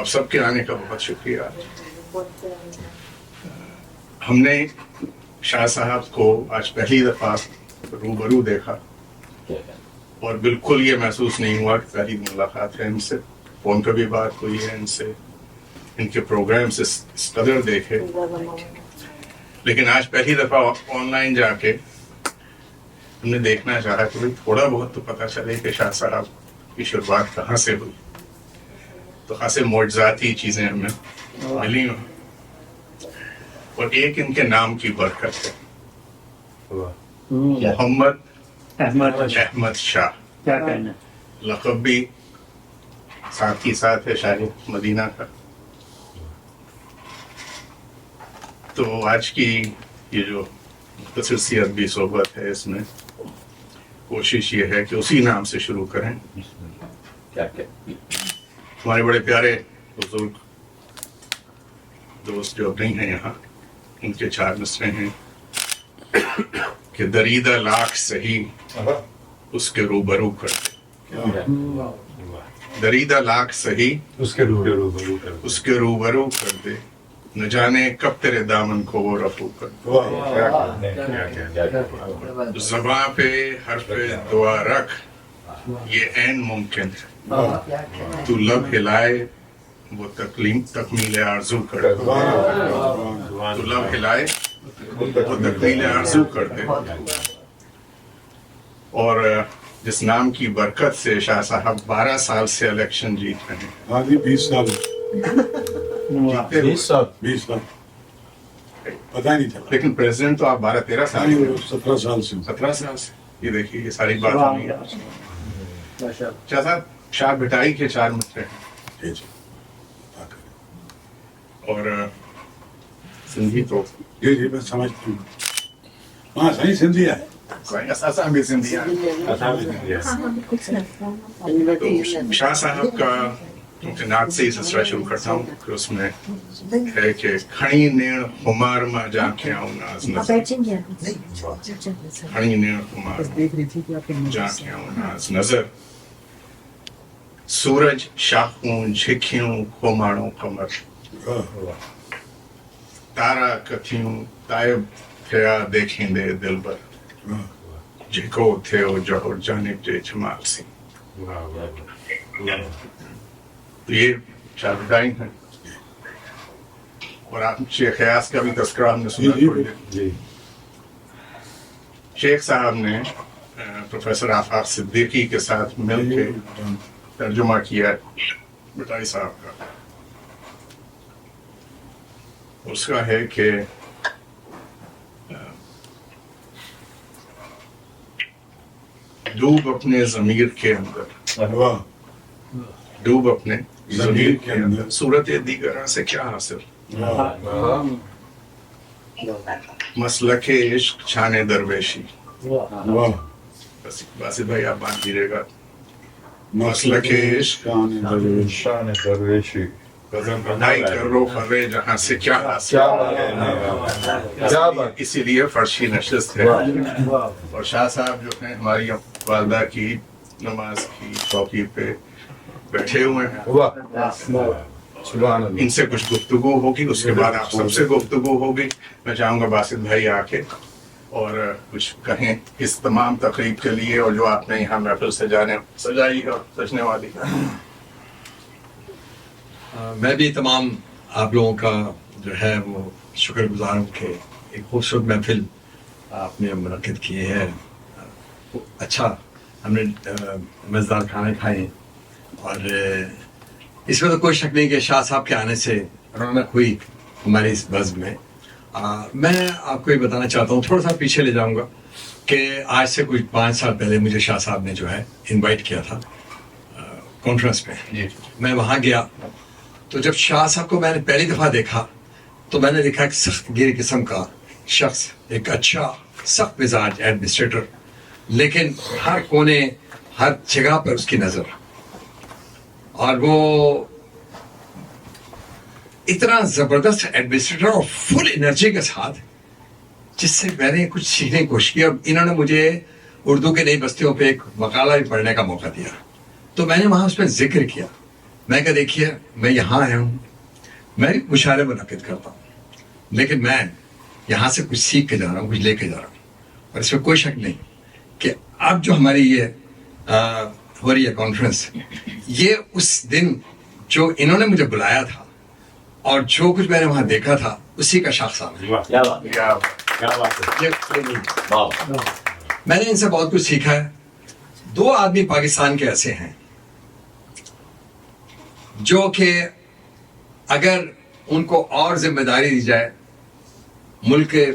آپ سب کے آنے کا بہت شکریہ. ہم نے شاہ صاحب کو آج پہلی دفعہ روبرو دیکھا اور بالکل یہ محسوس نہیں ہوا کہ پہلی ملاقات ہے ان سے. فون پہ بھی بات ہوئی ہے ان سے, ان کے پروگرام سے اس قدر دیکھے, لیکن آج پہلی دفعہ آن لائن جا کے ہم نے دیکھنا چاہا کہ تھوڑا بہت تو پتہ چلے کہ شاہ صاحب کی شروعات کہاں سے ہوئی. تو خاصے معجزاتی چیزیں ہمیں ملی ہیں, اور ایک ان کے نام کی برکت ہے, محمد احمد شاہ. کیا کہنا, لقب بھی ساتھ ہی ساتھ ہے شاہ مدینہ کا. تو آج کی یہ جو مختصر سی ادبی صحبت ہے, اس میں کوشش یہ ہے کہ اسی نام سے شروع کریں. ہمارے بڑے پیارے بزرگ دوست جو نہیں ہیں یہاں, ان کے 4 مصرے ہیں کہ دریدہ لاکھ سہی اس کے روبرو کر دے. دریدہ لاکھ سہی اس کے روبرو کر دے, نہ جانے کب تیرے دامن کو وہ رفو کر دے. زباں پہ حرف دعا رکھ, یہ عین ممکن ہے, تو لب ہلائے وہ تکمیل آرزو کر دے. تو لب ہلائے وہ تکمیل آرزو کر دے. اور جس نام کی برکت سے شاہ صاحب 12 سال سے الیکشن جیت رہے ہیں. ہاں جی 20 سال 20 سال پتہ نہیں چلا, لیکن پریزیڈنٹ تو آپ 12-13 سال 17 سال سے 17 سال سے. یہ دیکھیے یہ ساری بات ہوئی ہے. شاہ صاحب شاہ بٹائی کے 4 مصرے ہیں, اور سندھی تو جی جی میں سمجھتی ہوں. ہاں صحیح سندھی ہے, اساں بھی سندھی ہیں. تو شاہ صاحب کا امتناع سے ہی سلسلہ شروع کرتا ہوں کہ اس میں ہے کہ کھڑی نیڑ خمار ماں جا کے آؤں ناز نظر. کھڑی نیڑ خمار جا کے آؤں ناز نظر, سورج شاخوں جھکیوں کھوماڑوں قمر, تارا کتھیوں تائب تھیا دیکھیں دے دل بر, جھکو تھیو جہور جانب جے جمال سی. تو یہ شاہ بٹائی ہیں. اور آپ شیخ ایاز کا بھی تذکرہ ہم نے سنا تھوڑی دیر. شیخ صاحب نے پروفیسر آفاق صدیقی کے ساتھ مل کے ترجمہ کیا بٹائی صاحب کا. اس کا ہے کہ ڈوب اپنے ضمیر کے اندر, ڈوب اپنے ضمیر کے اندر, صورت دیگراں سے کیا حاصل, مسلک عشق چھانے درویشی. باسط بھائی آپ باندھ دیجیے گا. مسلک عشق شان درویشی, بڑھائی کر رو فرے جہاں سے کیا حاصل. اسی لیے فرشی نشست ہے. اور شاہ صاحب جو ہیں ہماری والدہ کی نماز کی چوکی پہ بیٹھے ہوئے ہیں, ان سے کچھ گفتگو ہوگی, اس کے بعد آپ سب سے گفتگو ہوگی. میں چاہوں گا باسط بھائی آ کے اور کچھ کہیں اس تمام تقریب کے لیے, اور جو آپ نے یہاں محفل سجائی اور سجنے والی ہے. میں بھی تمام آپ لوگوں کا جو ہے وہ شکر گزار ہوں کہ ایک خوبصورت محفل آپ نے منعقد کی ہے. اچھا ہم نے مزیدار کھانے کھائے, اور اس میں تو کوئی شک نہیں کہ شاہ صاحب کے آنے سے رونق ہوئی ہماری اس بزم میں. میں آپ کو یہ بتانا چاہتا ہوں, تھوڑا سا پیچھے لے جاؤں گا کہ آج سے کچھ 5 سال پہلے مجھے شاہ صاحب نے جو ہے انوائٹ کیا تھا کانفرنس پہ. میں وہاں گیا تو جب شاہ صاحب کو میں نے پہلی دفعہ دیکھا تو میں نے دیکھا ایک سخت گیر قسم کا شخص, ایک اچھا سخت مزاج ایڈمنسٹریٹر, لیکن ہر کونے ہر جگہ پر اس کی نظر, اور وہ اتنا زبردست ایڈمنسٹریٹر اور فل انرجی کے ساتھ, جس سے میں نے کچھ سیکھنے کی کوشش کی. اور انہوں نے مجھے اردو کے نئی بستیوں پہ ایک مقالہ بھی پڑھنے کا موقع دیا, تو میں نے وہاں اس پہ ذکر کیا میں کہا دیکھیے میں یہاں آیا ہوں, میں مشاعرے منعقد کرتا ہوں, لیکن میں یہاں سے کچھ سیکھ کے جا رہا ہوں, کچھ لے کے جا رہا ہوں, اور اس میں کوئی شک نہیں کہ اب جو ہماری یہ ہو رہی ہے کانفرنس, یہ اس دن جو انہوں نے مجھے بلایا تھا اور جو کچھ میں نے وہاں دیکھا تھا اسی کا شاخسانہ ہے. کیا بات ہے, کیا بات ہے. میں نے ان سے بہت کچھ سیکھا ہے. 2 آدمی پاکستان کے ایسے ہیں جو کہ اگر ان کو اور ذمہ داری دی جائے ملک کے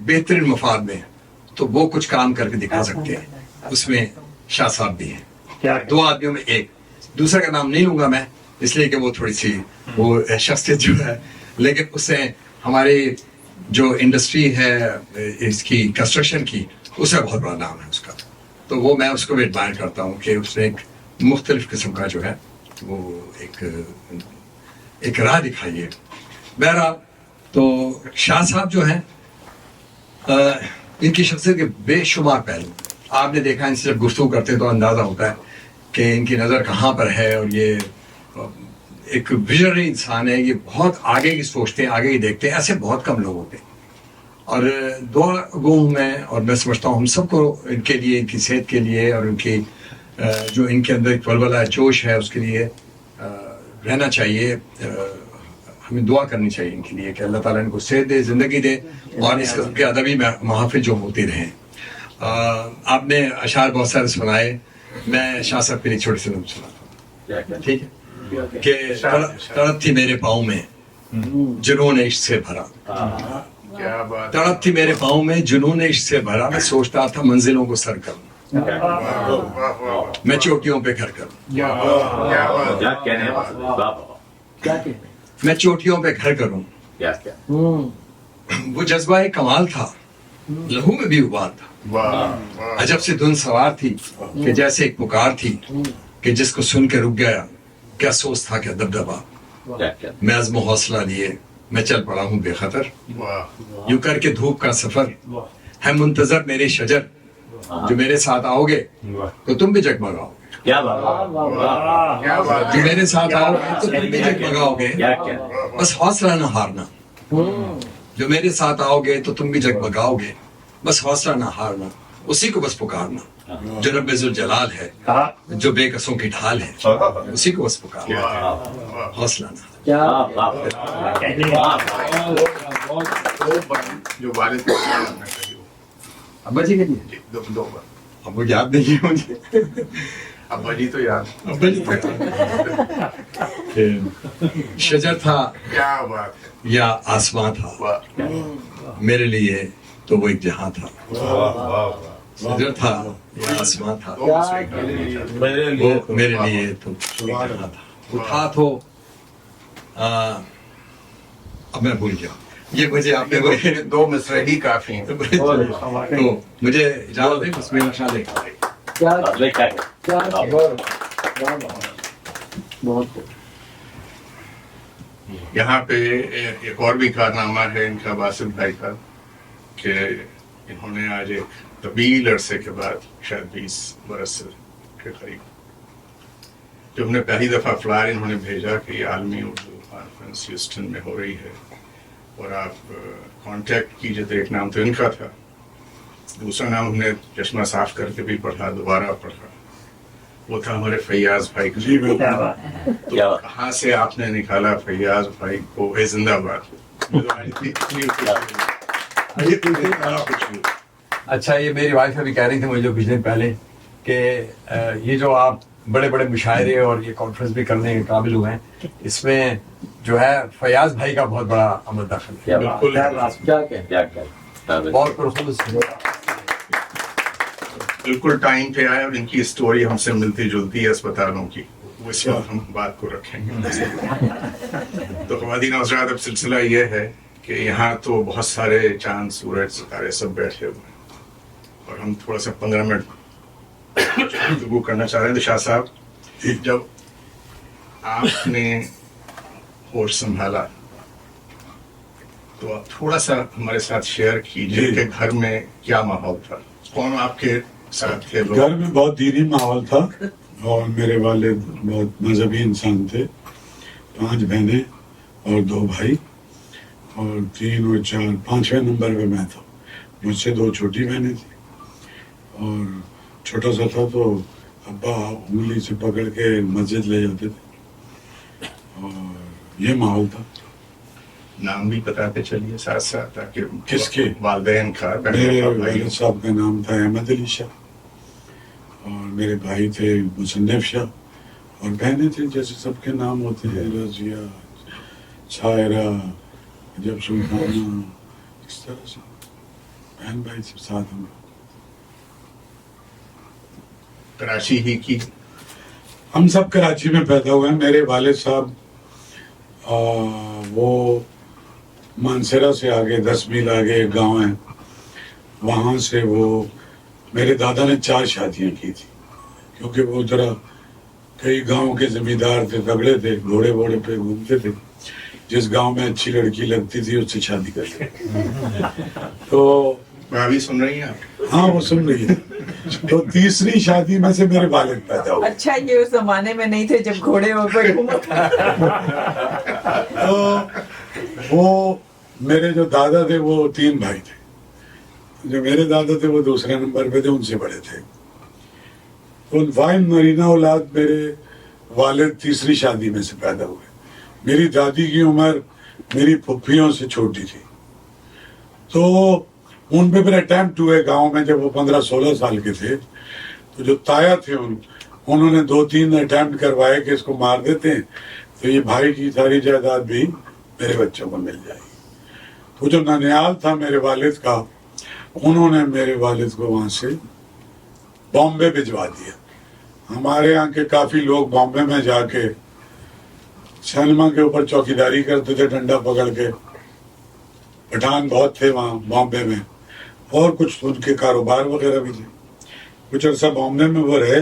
بہترین مفاد میں تو وہ کچھ کام کر کے دکھا سکتے ہیں. اس میں شاہ صاحب بھی ہیں. 2 آدمیوں میں ایک, دوسرے کا نام نہیں لوں گا میں اس لیے کہ وہ تھوڑی سی وہ شخصیت جو ہے, لیکن اس سے ہماری جو انڈسٹری ہے اس کی کنسٹرکشن کی, اس کا بہت بڑا نام ہے اس کا. تو وہ میں اس کو بھی ایڈمائر کرتا ہوں کہ اس نے ایک مختلف قسم کا جو ہے وہ ایک راہ دکھائی ہے. بہرحال تو شاہ صاحب جو ہیں ان کی شخصیت کے بے شمار پہلو آپ نے دیکھا, ان سے جب گفتگو کرتے تو اندازہ ہوتا ہے کہ ان کی نظر کہاں پر ہے, اور یہ ایک ویژنری انسان ہے, یہ بہت آگے کی سوچتے ہیں, آگے کی دیکھتے ہیں. ایسے بہت کم لوگ ہوتے ہیں. اور دعا گو ہوں میں, اور میں سمجھتا ہوں ہم سب کو ان کے لیے, ان کی صحت کے لیے, اور ان کی جو ان کے اندر ایک ولولہ جوش ہے اس کے لیے رہنا چاہیے. ہمیں دعا کرنی چاہیے ان کے لیے کہ اللہ تعالیٰ ان کو صحت دے, زندگی دے, اور اس قسم کے ادبی محافل جو ہوتی رہیں. آپ نے اشعار بہت سارے سنائے, میں شاہ صاحب کے لیے چھوٹے سے نظم سناتا ہوں, ٹھیک ہے, کہ تڑپ تھی میرے پاؤں میں جنون عشق سے بھرا, تڑپ تھی میرے پاؤں میں جنون عشق سے بھرا, میں سوچتا تھا منزلوں کو سر کروں, میں چوٹیوں پہ گھر کروں, میں چوٹیوں پہ گھر کروں. وہ جذبہ کمال تھا, لہو میں بھی ابال تھا, عجب سے دھن سوار تھی کہ جیسے ایک پکار تھی کہ جس کو سن کے رک گیا, کیا سوچ تھا کیا دبدبا, میں عزم و حوصلہ لیے میں چل پڑا ہوں بے خطر, یوں کر کے دھوپ کا سفر ہے منتظر میرے شجر, جو میرے ساتھ آؤ گے تو تم بھی جگمگاؤ گے, جو میرے ساتھ آؤ گے تو تم بھی جگمگاؤ گے, بس حوصلہ نہ ہارنا, جو میرے ساتھ آؤ گے تو تم بھی جگمگاؤ گے, بس حوصلہ نہ ہارنا, اسی کو بس پکارنا, جو رب ذوالجلال ہے, جو بے کسوں کی ڈھال ہے, اسی کو بس پکارنا, حوصلہ نہ. جو والد کو کرنا چاہیے ابا جی کے لیے 2 بار. اب وہ یاد نہیں ہے مجھے, ابا جی تو یاد, ابا جی شجر تھا کیا بات ہے, یا آسمان تھا, واہ میرے لیے تو وہ ایک جہاں تھا, شجر تھا یا آسمان تھا, وہ میرے لیے تو ایک جہاں تھا. وہ تھا تو اب میں بھول گیا, یہ مجھے آپ نے 2 مصرع ہی کافی ہیں. تو مجھے اجازت ہے, بس میرا خیال ہے یہاں پہ ایک اور بھی کارنامہ ہے ان کا باسط بھائی کا, کہ انہوں نے آج ایک طویل عرصے کے بعد, شاید 20 برس کے قریب, جب ہم نے پہلی دفعہ فلائر انہوں نے بھیجا کہ یہ عالمی اردو کانفرنس ہیوسٹن میں ہو رہی ہے اور آپ کانٹیکٹ کیجیے, تو ایک نام تو ان کا تھا, دوسرا نام ہم نے چشمہ صاف کر کے بھی پڑھا, دوبارہ پڑھا, وہ تھا ہمارے فیاض بھائی کا. جی بالکل. تو کہاں سے آپ نے نکالا فیاض بھائی کو, اے زندہ باد. اچھا, یہ میری وائف ابھی کہہ رہی تھی مجھے جو کچھ دن پہلے کہ یہ جو آپ بڑے بڑے مشاعرے اور یہ کانفرنس بھی کرنے کے قابل ہوئے ہیں, اس میں جو ہے فیاض بھائی کا بہت بڑا عمل دخل ہے. بہت پرخلوص بالکل ٹائم پہ آئے, اور ان کی اسٹوری ہم سے ملتی جلتی ہے اسپتالوں کی, وہ اس وقت ہم بات کو رکھیں گے. تو خواتین حضرات, اب سلسلہ یہ ہے کہ یہاں تو بہت سارے چاند سورج ستارے سب بیٹھے ہوئے ہیں, اور ہم تھوڑا سا 15 منٹ گفتگو کرنا چاہ رہے ہیں. تو شاہ صاحب, جب آپ نے ہوش سنبھالا تو آپ تھوڑا سا ہمارے ساتھ شیئر کیجیے کہ گھر میں کیا ماحول تھا, کون آپ کے ساتھ تھے لوگ؟ گھر میں بہت دینی ماحول تھا, اور میرے والد بہت مذہبی انسان تھے, 5 بہنیں اور 2 بھائی اور 3 اور 4 5ویں نمبر پہ میں تھا. مجھ سے 2 چھوٹی بہنیں تھیں اور چھوٹا سا تھا تو ابا انگلی سے پکڑ کے مسجد لے جاتے تھے اور یہ ماحول تھا. نام بھی بتاتے چلیے ساتھ ساتھ تاکہ کس کے؟ والدین کا میرے والد صاحب کا نام تھا احمد علی شاہ اور میرے بھائی تھے مصنف شاہ اور بہنیں تھیں جیسے سب کے نام ہوتے ہیں رضیہ شاعرہ جب سلطانہ اس طرح سے بہن بھائی سب ساتھ ہم. کراچی ہی کی ہم سب کراچی میں پیدا ہوئے ہیں. میرے والد صاحب وہ مانسرا سے آگے 10 میل آگے ایک گاؤں ہے وہاں سے وہ میرے دادا نے 4 شادیاں کی تھی کیونکہ وہ ذرا کئی گاؤں کے زمیندار تھے تگڑے تھے گھوڑے ووڑے پہ گھومتے تھے جس گاؤں میں اچھی لڑکی لگتی تھی اس سے شادی کر لی. تو بھابھی سن رہی ہیں آپ؟ ہاں وہ سن رہی ہے. تو تیسری شادی میں سے میرے والد پیدا ہوئے. اچھا یہ اس زمانے میں نہیں تھے جب گھوڑے ہو پہ گھوما. تو وہ میرے جو دادا تھے وہ 3 بھائی تھے. جو میرے دادا تھے وہ دوسرے نمبر پہ تھے ان سے بڑے تھے. تو فائن نرینہ اولاد میرے والد تیسری شادی میں سے پیدا ہوئے. میری دادی کی عمر میری پھپھیوں سے چھوٹی تھی تو ان پہ پھر اٹیمپٹ ہوئے گاؤں میں جب وہ 15-16 سال کے تھے تو جو تایا تھے انہوں نے 2-3 اٹیمپٹ کروائے کہ اس کو مار دیتے ہیں تو یہ بھائی کی ساری جائیداد بھی میرے بچوں کو مل جائے گی. تو جو ننیال تھا میرے والد کا انہوں نے میرے والد کو وہاں سے بامبے بھجوا دیا. ہمارے یہاں کے کافی لوگ بامبے میں جا کے سینما کے اوپر چوکیداری کرتے تھے ڈنڈا پکڑ کے. پٹھان بہت تھے وہاں بامبے میں اور کچھ ان کے کاروبار وغیرہ بھی تھے. کچھ عرصہ بامبے میں وہ رہے.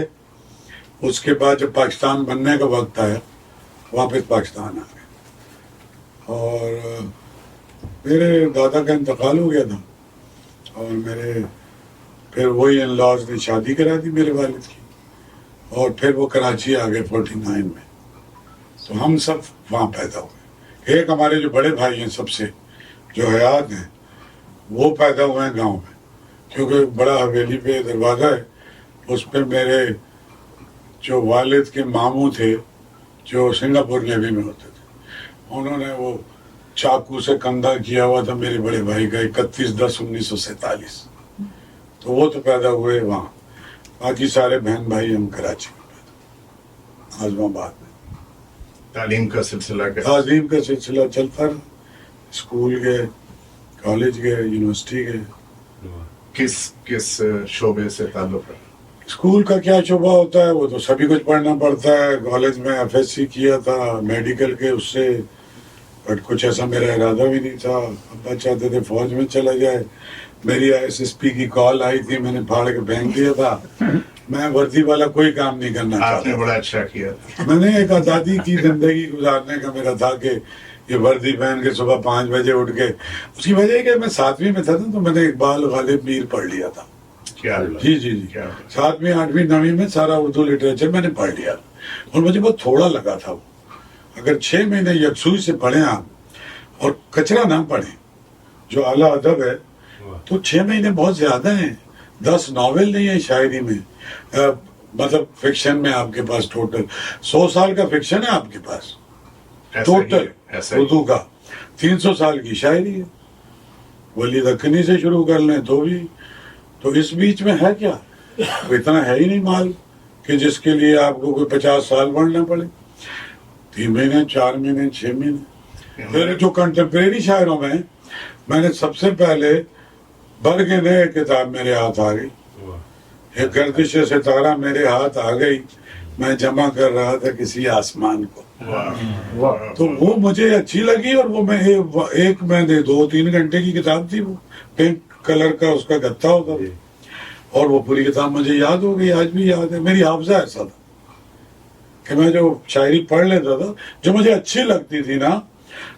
اس کے بعد جب پاکستان بننے کا وقت آیا واپس پاکستان آ گئے اور میرے دادا کا انتقال ہو گیا تھا اور میرے پھر وہی ان لاز نے شادی کرا دی میرے والد کی اور پھر وہ کراچی آ گئے 49 میں. تو ہم سب وہاں پیدا ہوئے. ایک ہمارے جو بڑے بھائی ہیں سب سے جو حیات ہیں وہ پیدا ہوئے ہیں گاؤں میں کیونکہ بڑا حویلی پہ دروازہ ہے اس پہ میرے جو والد کے ماموں تھے جو سنگاپور نیوی میں ہوتے تھے انہوں نے وہ چاقو سے کندھا کیا ہوا تھا میرے بڑے بھائی کا 31/10/1947. تو وہ تو پیدا ہوئے وہاں. باقی سارے بہن بھائی ہم کراچی میں پیدا اعظم آباد میں. تعلیم کا سلسلہ کا تعلیم کا سلسلہ چلتا رہا. اسکول گئے کالج گئے یونیورسٹی گئے. کس شعبے سے تعلق ہے؟ اسکول کا کیا شعبہ ہوتا ہے وہ تو سبھی کچھ پڑھنا پڑتا ہے. کالج میں FSC کیا تھا میڈیکل کے اس سے بٹ کچھ ایسا میرا ارادہ بھی نہیں تھا. ابا چاہتے تھے فوج میں چلا جائے. میری SSP کی کال آئی تھی میں نے پھاڑ کے پھینک دیا تھا. میں وردی والا کوئی کام نہیں کرنا آپ نے چاہتا. بڑا اچھا کیا تھا. میں نے ایک آزادی کی زندگی گزارنے کا میرا تھا کہ یہ وردی پہن کے صبح 5 بجے اٹھ کے. اس کی وجہ ہے کہ میں 7ویں میں تھا نا تو میں نے اقبال غالب میر پڑھ لیا تھا. کیا جی 7ویں 8ویں 9ویں میں سارا اردو لٹریچر میں نے پڑھ لیا اور مجھے بہت تھوڑا لگا تھا وہ. اگر 6 مہینے یکسوئی سے پڑھیں آپ اور کچرا نہ پڑھیں جو اعلیٰ ادب ہے تو 6 مہینے بہت زیادہ ہیں. 10 ناول نہیں ہے شاعری میں مطلب فکشن میں آپ کے پاس ٹوٹل 100 سال کا فکشن ہے آپ کے پاس ٹوٹل اردو کا. 300 سال کی شاعری ہے. ولی دکنی سے شروع کر لیں تو بھی تو اس بیچ میں ہے کیا اتنا ہے ہی نہیں مال کہ جس کے لیے آپ کو کوئی 50 سال پڑھنا پڑے. 3 مہینے 4 مہینے 6 مہینے. پھر جو کنٹمپریری شاعروں میں میں نے سب سے پہلے برگنے کتاب میرے ہاتھ آ گئی. ایک گردش ستارہ میرے ہاتھ آ گئی میں جمع کر رہا تھا کسی آسمان کو. تو وہ مجھے اچھی لگی اور وہ میں ایک میں نے 2-3 گھنٹے کی کتاب تھی. وہ پنک کلر کا اس کا گتا ہوتا تھا اور وہ پوری کتاب مجھے یاد ہو گئی. آج بھی یاد ہے. میری حافظہ ایسا تھا کہ میں جو شاعری پڑھ لیتا تھا جو مجھے اچھی لگتی تھی نا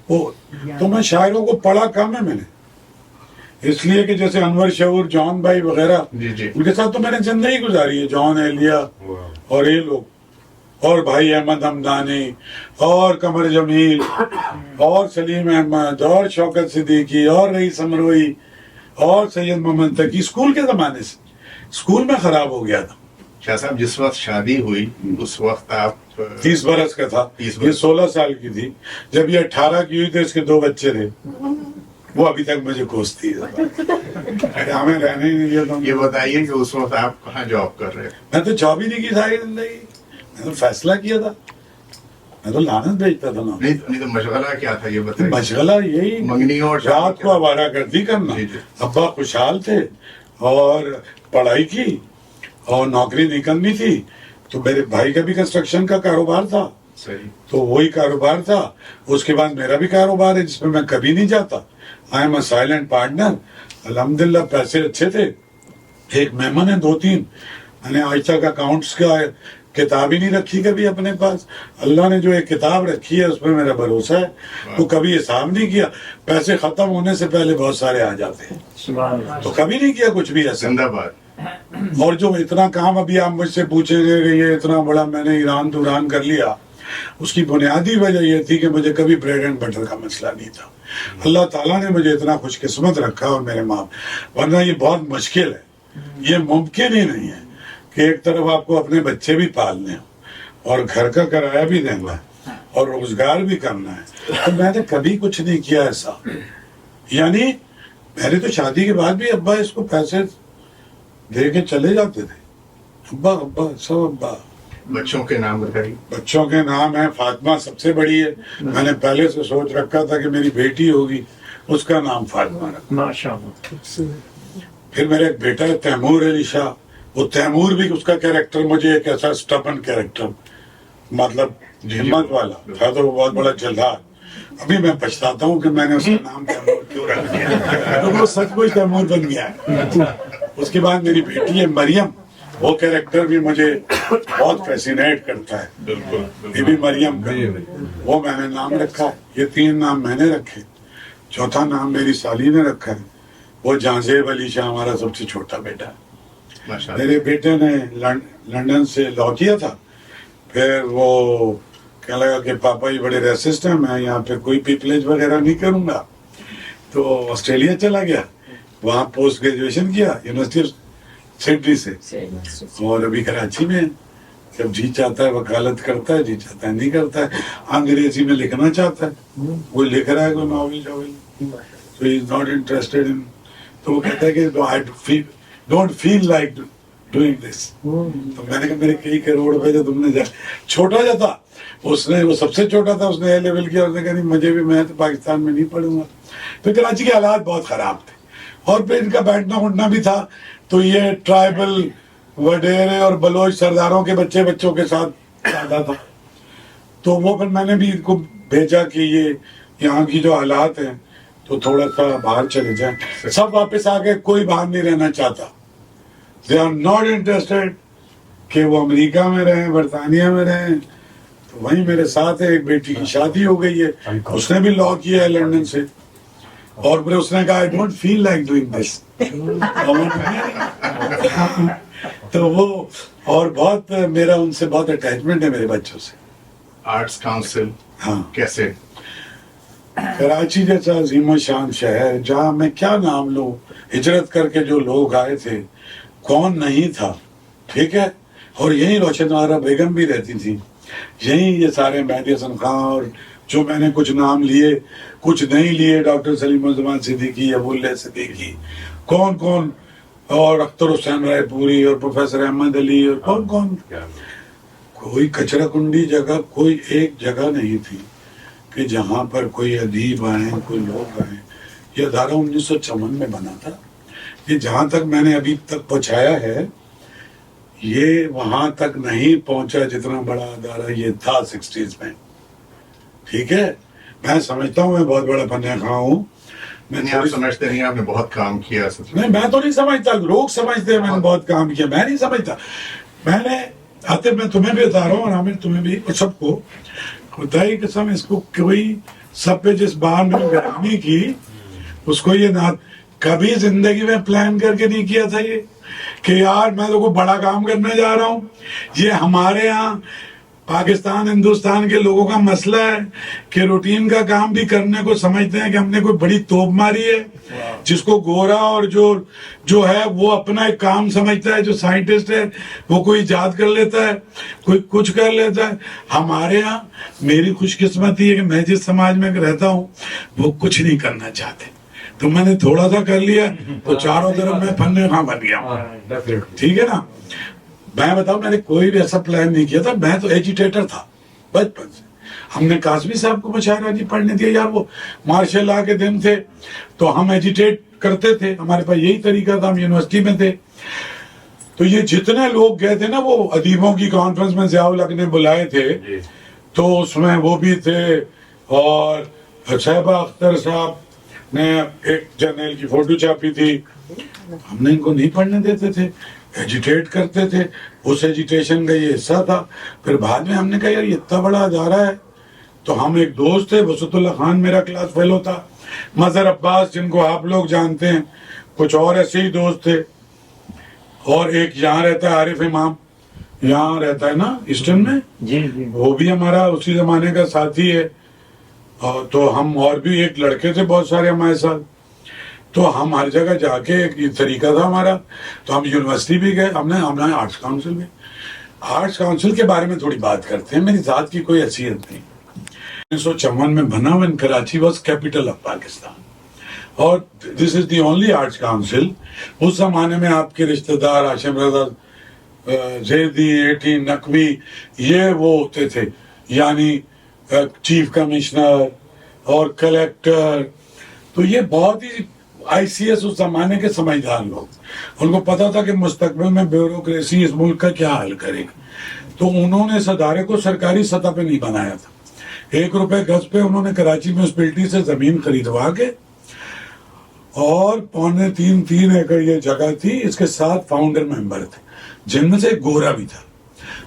وہ تو میں شاعروں کو پڑھا کم ہے میں نے اس لیے کہ جیسے انور شعور جان بھائی وغیرہ جی ان کے ساتھ تو میں نے زندگی گزاری ہے. جان ایلیا اور یہ لوگ اور بھائی احمد ہمدانی اور قمر جمیل اور سلیم احمد اور شوکت صدیقی اور رئیس امروئی اور سید محمد تقی، اسکول کے زمانے سے اسکول میں خراب ہو گیا تھا. شاہ صاحب جس وقت شادی ہوئی اس وقت آپ 30 برس کا تھا، 30 یہ 16 سال کی تھی. جب یہ 18 کی ہوئی تو اس کے 2 بچے تھے. وہ ابھی تک مجھے کوستی ہے، ہمیں رہنے ہی نہیں دیتا. یہ بتائیے کہ اس وقت آپ کہاں جاب کر رہے تھے؟ میں تو جاب ہی نہیں کی ساری زندگی. میں تو فیصلہ کیا تھا، میں تو لعنت بھیجتا تھا نا. نہیں تو مشغلہ کیا تھا یہ بتائیے. مشغلہ یہی منگنی اور شادی رات کو آوارہ گردی کرنا. جی جی. ابا خوشحال تھے اور پڑھائی کی اور نوکری نہیں کرنی تھی. تو میرے بھائی کا بھی کنسٹرکشن کا کاروبار تھا، صحیح. تو وہی کاروبار تھا. اس کے بعد میرا بھی کاروبار ہے جس میں میں کبھی نہیں جاتا. I am a silent partner. الحمدللہ پیسے اچھے تھے. ایک مہمان ہے 2-3. میں نے آج تک اکاؤنٹس کا کتاب ہی نہیں رکھی کبھی اپنے پاس. اللہ نے جو ایک کتاب رکھی ہے اس پہ میرا بھروسہ ہے. تو کبھی حساب نہیں کیا. پیسے ختم ہونے سے پہلے بہت سارے آ جاتے ہیں. تو کبھی نہیں کیا کچھ بھی ایسا. زندہ باد. اور جو اتنا کام ابھی آپ مجھ سے پوچھیں گے کہ یہ اتنا بڑا میں نے ایران دوران کر لیا، اس کی بنیادی وجہ یہ تھی کہ مجھے کبھی بریڈ اینڈ بٹر کا مسئلہ نہیں تھا. اللہ تعالیٰ نے مجھے اتنا خوش قسمت رکھا اور میرے ماں، ورنہ یہ بہت مشکل ہے. یہ ممکن ہی نہیں ہے کہ ایک طرف آپ کو اپنے بچے بھی پالنے ہوں اور گھر کا کرایہ بھی دینا ہے اور روزگار بھی کرنا ہے. تو میں نے کبھی کچھ نہیں کیا ایسا. یعنی میرے تو شادی کے بعد بھی ابا اس کو پیسے دے کے چلے جاتے تھے. ابا ابا سب ابا. بچوں کے نام بتائیے. بچوں کے نام ہیں، فاطمہ سب سے بڑی ہے. میں نے پہلے سے سوچ رکھا تھا کہ میری بیٹی ہوگی، اس کا نام فاطمہ رکھا. ماشاءاللہ. پھر میرا ایک بیٹا ہے تیمور علی شاہ. وہ تیمور بھی اس کا کیریکٹر مجھے ایک ایسا سٹبن کیریکٹر، مطلب ہمت والا تھا. تو وہ بہت بڑا جلدار. ابھی میں پچھتاتا ہوں کہ میں نے اس کا نام تیمور کیوں رکھ دیا. تو وہ سچ مچ تیمور بن گیا ہے. اس کے بعد میری بیٹی ہے مریم. وہ کیریکٹر بھی مجھے بہت فیسینیٹ کرتا ہے. بالکل بی بی مریم کا وہ میں نے نام رکھا ہے. یہ 3 نام میں نے رکھے. 4تھا نام میری سالی نے رکھا ہے. وہ جہانزیب علی شاہ ہمارا سب سے چھوٹا بیٹا ہے. ماشاءاللہ. میرے بیٹے نے لندن سے لا کیا تھا. پھر وہ کہنے لگا کہ پاپا یہ بڑے ریسسٹ ہیں، میں یہاں پہ کوئی پیپلیج وغیرہ نہیں کروں گا. تو آسٹریلیا چلا گیا، وہاں پوسٹ گریجویشن کیا یونیورسٹی آف سڈنی سے. اور ابھی کراچی میں جب جی چاہتا ہے وکالت کرتا ہے، جی چاہتا ہے نہیں کرتا ہے. انگریزی میں لکھنا چاہتا ہے، وہ لکھ رہا ہے کوئی ناول چاول. So he is not interested in. تو وہ کہتا ہے کہ don't feel like doing this. تو میں نے کہا میرے کئی کروڑ روپے جو تم نے چھوٹا جا تھا، اس نے، وہ سب سے چھوٹا تھا، اس نے اے لیول کیا. اس نے کہا نہیں مجھے بھی، میں تو پاکستان میں نہیں پڑھوں گا. پھر کراچی کے حالات بہت خراب تھے اور پھر ان کا بیٹھنا اٹھنا بھی تھا. تو یہ ٹرائبل وڈیرے اور بلوچ سرداروں کے بچوں کے ساتھ زیادہ تھا. تو وہ پھر میں نے بھی ان کو بھیجا کہ یہ یہاں کی جو حالات ہیں تو تھوڑا سا باہر چلے جائیں. سب واپس آ گئے، کوئی باہر نہیں رہنا چاہتا. دے آر ناٹ انٹرسٹیڈ کہ وہ امریکہ میں رہیں، برطانیہ میں رہیں. تو وہیں میرے ساتھ ہے. ایک بیٹی کی شادی ہو گئی ہے، اس نے بھی لا کیا ہے لندن سے. اور پھر اس نے کہا I don't feel like doing this. تو وہ، اور بہت میرا ان سے بہت اٹیچمنٹ ہے میرے بچوں سے. آرٹس کاؤنسل ہاں، کیسے؟ کراچی جیسا عظیم و شان شہر جہاں میں کیا نام لوں. ہجرت کر کے جو لوگ آئے تھے، کون نہیں تھا، ٹھیک ہے. اور یہیں روشن آرا بیگم بھی رہتی تھی. یہیں یہ سارے مہدی حسن خان، اور جو میں نے کچھ نام لیے کچھ نہیں لیے، ڈاکٹر سلیم الزمان صدیقی، ابو اللہ صدیقی، کون کون، اور اختر حسین رائے پوری، اور پروفیسر احمد علی، اور کون کون. کوئی کچرا کنڈی جگہ، کوئی ایک جگہ نہیں تھی کہ جہاں پر کوئی ادیب آئیں، کوئی لوگ آئیں. یہ ادارہ 1954 میں بنا تھا. یہ جہاں تک میں نے ابھی تک پہنچایا ہے، یہ وہاں تک نہیں پہنچا جتنا بڑا ادارہ یہ تھا 60s میں. ٹھیک ہے، میں سمجھتا ہوں میں بہت بڑا پنیا خواہ ہوں. نہیں آپ سمجھتے نہیں، آپ نے بہت کام کیا. نہیں، میں تو نہیں سمجھتا. لوگ سمجھتے ہیں میں نے بہت کام کیا. میں نہیں سمجھتا. میں نے آتے، میں تمہیں بھی بتا رہا ہوں اور عامر تمہیں بھی، اور سب کو خدا کی قسم، اس کو کوئی سب پہ جس بار میں گرانی کی، اس کو یہ نہ کبھی زندگی میں پلان کر کے نہیں کیا تھا یہ کہ یار میں تو کوئی بڑا کام کرنے جا رہا ہوں. یہ ہمارے ہاں پاکستان ہندوستان کے لوگوں کا مسئلہ ہے کہ روٹین کا کام بھی کرنے کو سمجھتے ہیں کہ ہم نے کوئی بڑی توپ ماری ہے، جس کو گورا اور جو ہے وہ اپنا ایک کام سمجھتا ہے، جو سائنٹسٹ ہے وہ کوئی ایجاد کر لیتا ہے، کوئی کچھ کر لیتا ہے. ہمارے ہاں میری خوش قسمتی ہے کہ میں جس سماج میں رہتا ہوں وہ کچھ نہیں کرنا چاہتے، تو میں نے تھوڑا سا کر لیا تو چاروں طرف میں پھنے خاں بن گیا. ٹھیک ہے نا. میں بتاؤں میں نے کوئی بھی ایسا پلان نہیں کیا تھا، میں تو ایجیٹیٹر تھا بچپن سے. ہم نے قاسمی صاحب کو مشاعرہ نہیں پڑھنے دیا یار، وہ مارشل لا کے دن تھے تو ہم ایجیٹیٹ کرتے تھے، ہمارے پاس یہی طریقہ تھا، ہم یونیورسٹی میں تھے. تو یہ جتنے لوگ گئے تھے نا وہ ادیبوں کی کانفرنس میں ضیاء الحق نے بلائے تھے، تو اس میں وہ بھی تھے اور صاحبہ اختر صاحب نے ایک جرنیل کی فوٹو چھاپی تھی. ہم نے ان کو نہیں پڑھنے دیتے تھے، ایجیٹیٹ کرتے تھے. اس ایجیٹیشن کا یہ حصہ تھا. پھر بعد میں ہم نے کہا یار یہ اتنا بڑا ادارہ ہے، تو ہم ایک دوست تھے وسط اللہ خان میرا کلاس فیلو تھا، مظہر عباس جن کو آپ لوگ جانتے ہیں، کچھ اور ایسے ہی دوست تھے، اور ایک یہاں رہتا ہے عارف امام، یہاں رہتا ہے نا ایسٹرن میں، وہ بھی ہمارا اسی زمانے کا ساتھی ہے. اور تو ہم اور بھی ایک لڑکے تھے بہت سارے ہمارے ساتھ. تو ہم ہر جگہ جا کے ایک یہ طریقہ تھا ہمارا. تو ہم یونیورسٹی بھی گئے، ہم نے آرٹس کاؤنسل میں. آرٹس کاؤنسل کے بارے میں تھوڑی بات کرتے ہیں. میری ذات کی کوئی حیثیت نہیں. 1954 میں بنا when Karachi was capital of Pakistan, اور دس از دی اونلی آرٹس کاؤنسل. اس زمانے میں آپ کے رشتہ دار ہاشم رضا زیدی، ایٹی نقوی، یہ وہ ہوتے تھے، یعنی چیف کمشنر اور کلیکٹر. تو یہ بہت ہی آئی سی ایس اس زمانے کے سمجھدار لوگ، ان کو پتا تھا کہ مستقبل میں بیوروکریسی اس ملک کا کیا حل کرے گا. تو انہوں نے اس ادارے کو سرکاری سطح پہ نہیں بنایا تھا. 1 روپے گز پہ انہوں نے کراچی میونسپلٹی سے زمین خریدوا کے، اور 3.25 ایکڑ یہ جگہ تھی. اس کے 7 فاؤنڈر ممبر تھے، جن میں سے ایک گورا بھی تھا،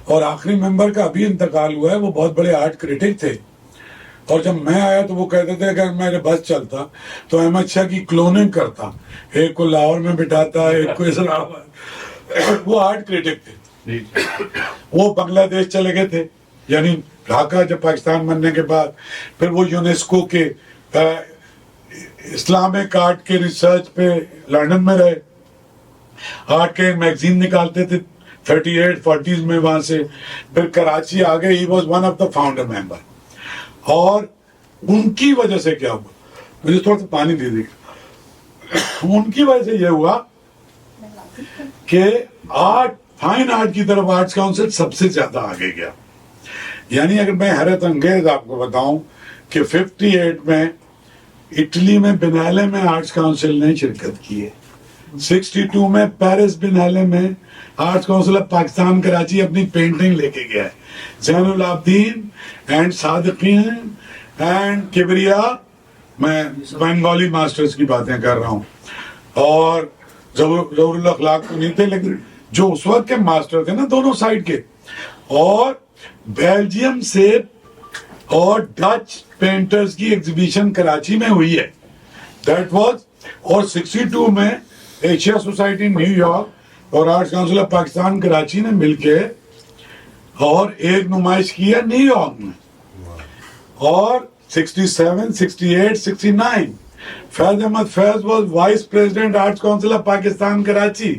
اور آخری ممبر کا ابھی انتقال ہوا ہے. وہ بہت بڑے آرٹ کریٹک تھے. اور جب میں آیا تو وہ کہتے تھے کہ میرے بس چلتا تو احمد شاہ کی کلوننگ کرتا، ایک کو لاہور میں بٹھاتا، ایک کو اسلام آباد. وہ آرٹ کریٹک تھے. وہ بنگلہ دیش چلے گئے تھے، یعنی ڈھاکہ جب پاکستان بننے کے بعد. پھر وہ یونیسکو کے اسلامک آرٹ کے ریسرچ پہ لندن میں رہے. آرٹ کے میگزین نکالتے تھے 38-40s میں وہاں سے. پھر کراچی آ گئے. He was one of the founder member. اور ان کی وجہ سے کیا ہوا، مجھے تھوڑا سا پانی دے دیجیے. ان کی وجہ سے یہ ہوا کہ آرٹ، فائن آرٹ کی طرف آرٹس کاؤنسل سب سے زیادہ آگے گیا. یعنی اگر میں حیرت انگیز آپ کو بتاؤں کہ 58 میں اٹلی میں بنالے میں آرٹس کاؤنسل نے شرکت کی ہے. 62 میں پیرس بنالے میں arts council of Pakistan Karachi اپنی پینٹنگ لے کے گیا ہے. زین العابدین اینڈ صادقین اینڈ کبریا، میں بنگالی ماسٹرز کی باتیں کر رہا ہوں، اور ظہور الاخلاق تو نہیں تھے، لیکن جو اس وقت کے ماسٹر تھے نا دونوں سائڈ کے. اور بیلجیم سے اور ڈچ پینٹرز کی ایگزیبیشن کراچی میں ہوئی ہے. That was. اور 62 میں ایشیا سوسائٹی نیو یارک اور arts council of Pakistan Karachi نے مل کے اور ایک نمائش کی ہے نیو یارک میں. اور 67, 68, 69 Faiz Ahmed Faiz was vice president arts council of Pakistan Karachi.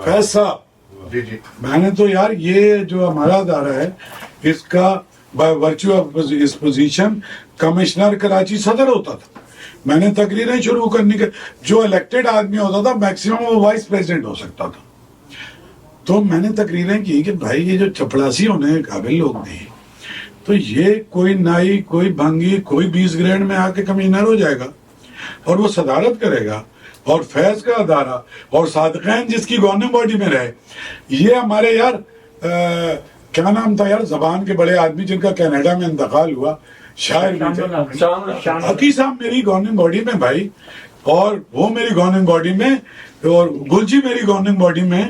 Faiz صاحب، جی میں نے تو یار یہ جو ہمارا ادارہ ہے اس کا بائی ورچو آف اس پوزیشن کمشنر کراچی صدر ہوتا تھا. میں نے تقریریں شروع کرنی کے، جو الیکٹڈ آدمی ہوتا تھا میکسیمم وہ وائس پریزیڈنٹ ہو سکتا تھا. تو میں نے تقریریں کی کہ بھائی یہ جو چپڑاسی ہونے قابل لوگ نہیں، تو یہ کوئی نائی، کوئی بھنگی، کوئی 20 گریڈ میں آ کے کمشنر ہو جائے گا اور وہ صدارت کرے گا. اور فیض کا ادارہ اور صادقین جس کی گورننگ باڈی میں رہے. یہ ہمارے یار کیا نام تھا یار زبان کے بڑے آدمی جن کا کینیڈا میں انتقال ہوا، شاعر بھی تھے، حقی صاحب میری گورننگ باڈی میں بھائی، اور وہ میری گورننگ باڈی میں، اور گلجی میری گورننگ باڈی میں.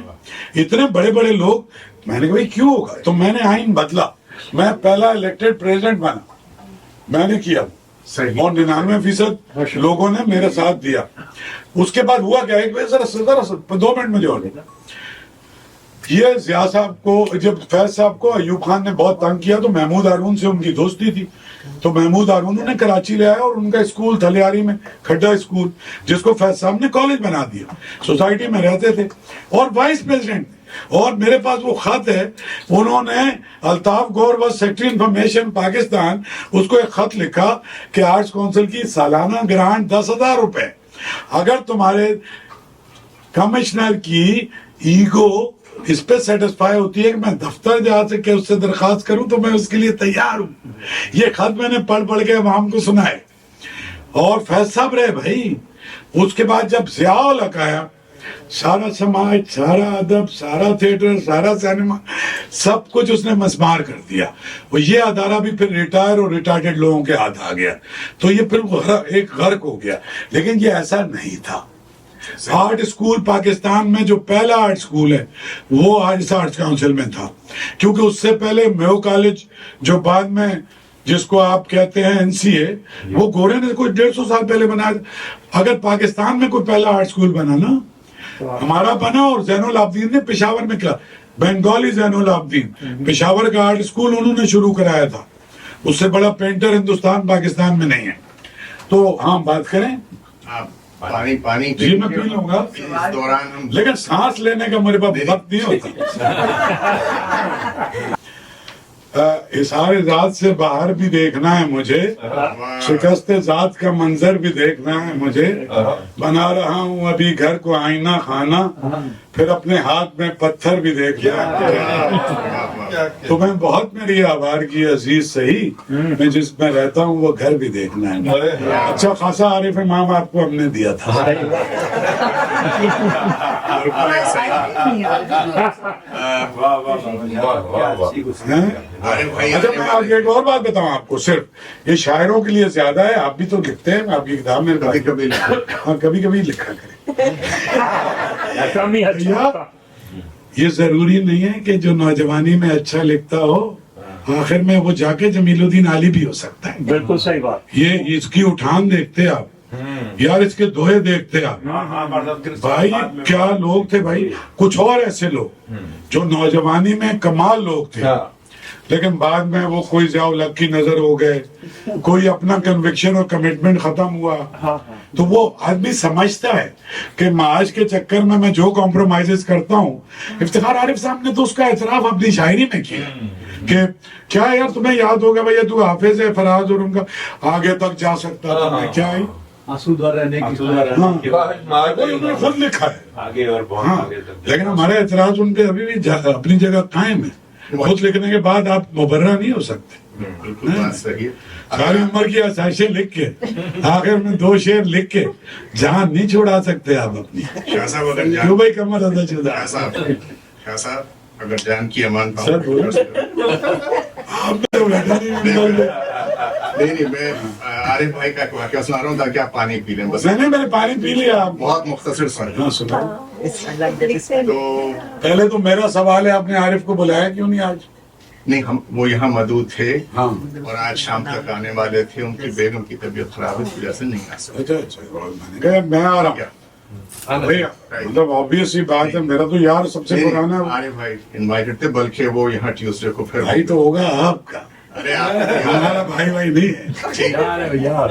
اتنے بڑے بڑے لوگ. میں نے کہا بھائی کیوں ہوگا؟ تو میں نے آئین بدلا. میں پہلا الیکٹڈ پریزیڈنٹ بنا، میں نے کیا، اور 99% لوگوں نے میرے ساتھ دیا. اس کے بعد ہوا کیا، ایک ذرا 2 منٹ مجھے اور یہ ضیاء صاحب کو جب فیض صاحب کو ایوب خان نے بہت تنگ کیا تو محمود ہارون سے ان کی دوستی تھی، تو محمود ہارون نے کراچی لے آیا اور ان کا اسکول تھلیاری میں کھڈا اسکول جس کو فیض صاحب نے کالج بنا دیا، سوسائٹی میں رہتے تھے اور وائس پریزیڈنٹ، اور میرے پاس وہ خط ہے، انہوں نے الطاف گور واز سیکرٹری انفارمیشن پاکستان، اس کو ایک خط لکھا کہ آرٹس کونسل کی سالانہ گرانٹ 10,000 روپے، اگر تمہارے کمشنر کی ایگو اس پہ سیٹسفائی ہوتی ہے کہ میں دفتر جا سکے اس سے درخواست کروں تو میں اس کے لیے تیار ہوں۔ یہ خط میں نے پڑھ کے عوام کو سنائے اور فیض صاحب رہے بھائی۔ اس کے بعد جب ضیاء الحق آیا، سارا سماج، سارا ادب، سارا تھیٹر، سارا سینما، سب کچھ اس نے مسمار کر دیا، اور یہ ادارہ بھی پھر ریٹائر اور ریٹائرڈ لوگوں کے ہاتھ آ گیا، تو یہ پھر ایک غرق ہو گیا۔ لیکن یہ ایسا نہیں تھا۔ آرٹ اسکول پاکستان میں جو پہلا آرٹ اسکول ہے وہ آج آرٹس کاؤنسل میں تھا، کیونکہ اس سے پہلے میو کالج جو بعد میں جس کو آپ کہتے ہیں NCA، وہ گورے نے کوئی 150 سال پہلے بنایا تھا۔ اگر پاکستان میں کوئی پہلا آرٹ اسکول بنا نا، ہمارا بنا، اور زین العابدین نے پشاور میں کیا، بنگالی زین العابدین، پشاور کا آرٹ اسکول انہوں نے شروع کرایا تھا، اس سے بڑا پینٹر ہندوستان پاکستان میں نہیں ہے۔ تو ہاں بات کریں، پانی جی میں پی لوں گا، اس دوران ہم لیکن سانس لینے کا میرے پاس وقت نہیں ہوتا۔ اظہار ذات سے باہر بھی دیکھنا ہے مجھے، شکست ذات کا منظر بھی دیکھنا ہے مجھے، بنا رہا ہوں ابھی گھر کو آئینہ خانہ، پھر اپنے ہاتھ میں پتھر بھی دیکھنا ہے۔ تو میں بہت میری آبار کی عزیز صحیح، میں جس میں رہتا ہوں وہ گھر بھی دیکھنا ہے۔ اچھا خاصا عارف امام آپ کو ہم نے دیا تھا۔ اچھا میں آگے ایک اور بات بتاؤں آپ کو، صرف یہ شاعروں کے لیے زیادہ ہے، آپ بھی تو لکھتے ہیں، آپ کی کتاب میں کبھی کبھی لکھا کریں۔ یہ ضروری نہیں ہے کہ جو نوجوانی میں اچھا لکھتا ہو آخر میں وہ جا کے جمیل الدین علی بھی ہو سکتا ہے۔ بالکل صحیح بات۔ یہ اس کی اٹھان دیکھتے آپ یار، اس کے دوہے دیکھتے آپ بھائی، کیا لوگ تھے بھائی۔ کچھ اور ایسے لوگ جو نوجوانی میں کمال لوگ تھے لیکن بعد میں وہ کوئی ضیاء الحق کی نظر ہو گئے، کوئی اپنا کنوکشن اور کمٹمنٹ ختم ہوا، تو وہ آدمی سمجھتا ہے کہ معاش کے چکر میں جو کمپرومائزز کرتا ہوں۔ افتخار عارف صاحب نے تو اس کا اعتراف اپنی شاعری میں کیا کہ کیا یار تمہیں یاد ہوگا بھائی تو حافظ ہے فراز اور ان کا آگے تک جا سکتا تھا، میں کیا ہی آسودہ رہنے کی خود لکھا ہے ہاں، لیکن ہمارا اعتراض ان پہ ابھی بھی اپنی جگہ قائم ہے۔ خود لکھنے کے بعد آپ مبرہ نہیں ہو سکتے، بالکل بات صحیح ہے۔ ساری عمر کی آسائشیں لکھ کے آخر میں 2 شعر لکھ کے جان نہیں چھوڑا سکتے آپ اپنی۔ شاہ صاحب اگر کیوں بھائی کمر ادا چلتا شاہ صاحب اگر جان کی امان سر بولو۔ آپ نے تو بیٹھا نہیں میں عارف بھائی کا واقعہ سنا رہا ہوں تاکہ آپ پانی پی لیں بس۔ میں نے پانی پی لیا۔ بہت مختصر سا ہاں سنا۔ تو پہلے تو میرا سوال ہے، آپ نے عارف کو بلایا کیوں نہیں آج؟ نہیں، ہم وہ یہاں موجود تھے ہاں اور آج شام تک آنے والے تھے، ان کی بیگم کی طبیعت خراب ہے، اس وجہ سے نہیں آ سکتے۔ اچھا اچھا، میں نے کہا میں آ رہا ہوں بھائی، مطلب آبویس سی بات ہے، میرا تو یار سب سے پرانا عارف بھائی انوائٹڈ تھے، بلکہ وہ یہاں ٹیوزڈے کو پھر بھائی تو ہوگا آپ کا، ارے آپ ہمارا بھائی نہیں ہے۔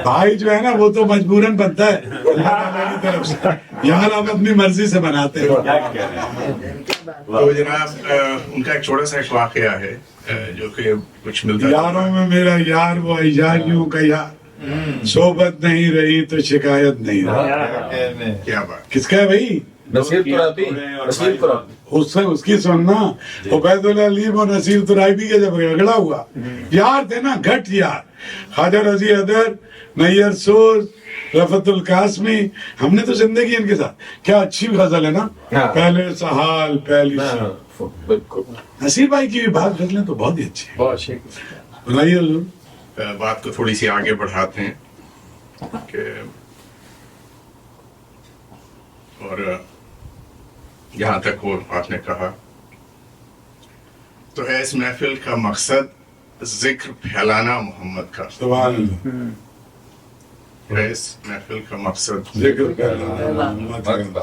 بھائی جو ہے نا وہ تو مجبوراً بنتا ہے اللہ تعالیٰ کی طرف سے، یار آپ اپنی مرضی سے بناتے ہیں۔ تو جناب ان کا ایک چھوٹا سا ایک واقعہ ہے جو کہ کچھ ملتا ہے۔ یاروں میں میرا یار وہ ایجاریوں کا یار، صحبت نہیں رہی تو شکایت نہیں رہی۔ کیا بات، کس کا ہے بھائی؟ نصیر ترابی، نصیر ترابی۔ اس کی سننا، عبید اللہ علیب اور نصیر ترائبی کے جب جھگڑا ہوا، یار تھے نا، گھٹ یار، خواجہ رضی ادر، نیر سوز، رفعت القاسمی، ہم نے تو زندگی ان کے ساتھ، کیا اچھی غزل ہے نا، پہلے سہال پہلی بالکل۔ نصیر بھائی کی بھی بات کر لیں تو بہت ہی اچھی ہے، بہت شکریہ۔ بنائیے حضور۔ بات کو تھوڑی سی آگے بڑھاتے ہیں کہ اور جہاں تک وہ آپ نے کہا تو ہے اس محفل کا مقصد ذکر پھیلانا محمد کا، سبحان اللہ، ہے اس محفل کا مقصد ذکر کرنا محمد کا۔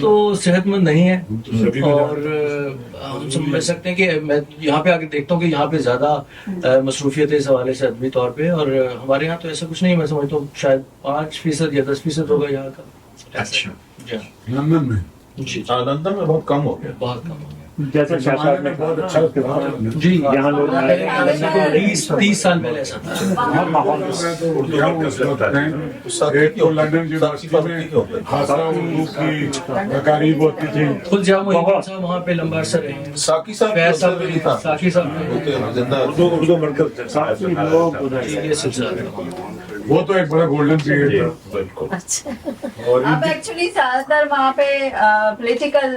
تو صحت مند نہیں ہے، تو سبھی کو اور ہم سمجھ سکتے ہیں کہ میں یہاں پہ آ کے دیکھتا ہوں کہ یہاں پہ زیادہ مصروفیت ہے اس حوالے سے ادبی طور پہ، اور ہمارے یہاں تو ایسا کچھ نہیں ہے، میں سمجھتا ہوں شاید 5% یا 10% ہوگا یہاں کا. اچھا جی ہاں. لندن میں جی ہاں لندن میں بہت کم ہو گیا. بہت کم ہو گیا. جیسے شاہ صاحب نے بہت اچھا تہوار ہے. جی یہاں لوگ 30 سال پہلے ایسا تھا. ماحول ایک تو لندن یونیورسٹی میں خاصا اردو کی تقاریب ہوتی تھی. خود جامع محمد صاحب وہاں پہ لمبا عرصہ رہے ہیں. ساقی صاحب فیض صاحب بھی تھا. ساقی صاحب نے ہوتے ہیں زندہ. اردو مرکز ساتھ لوگ ادھر یہ سلسلہ ہے. وہ تو ایک بڑا گولڈن پیریڈ تھا. بالکل. اچھا اور اب ایکچولی زیادہ تر وہاں پہ پولیٹیکل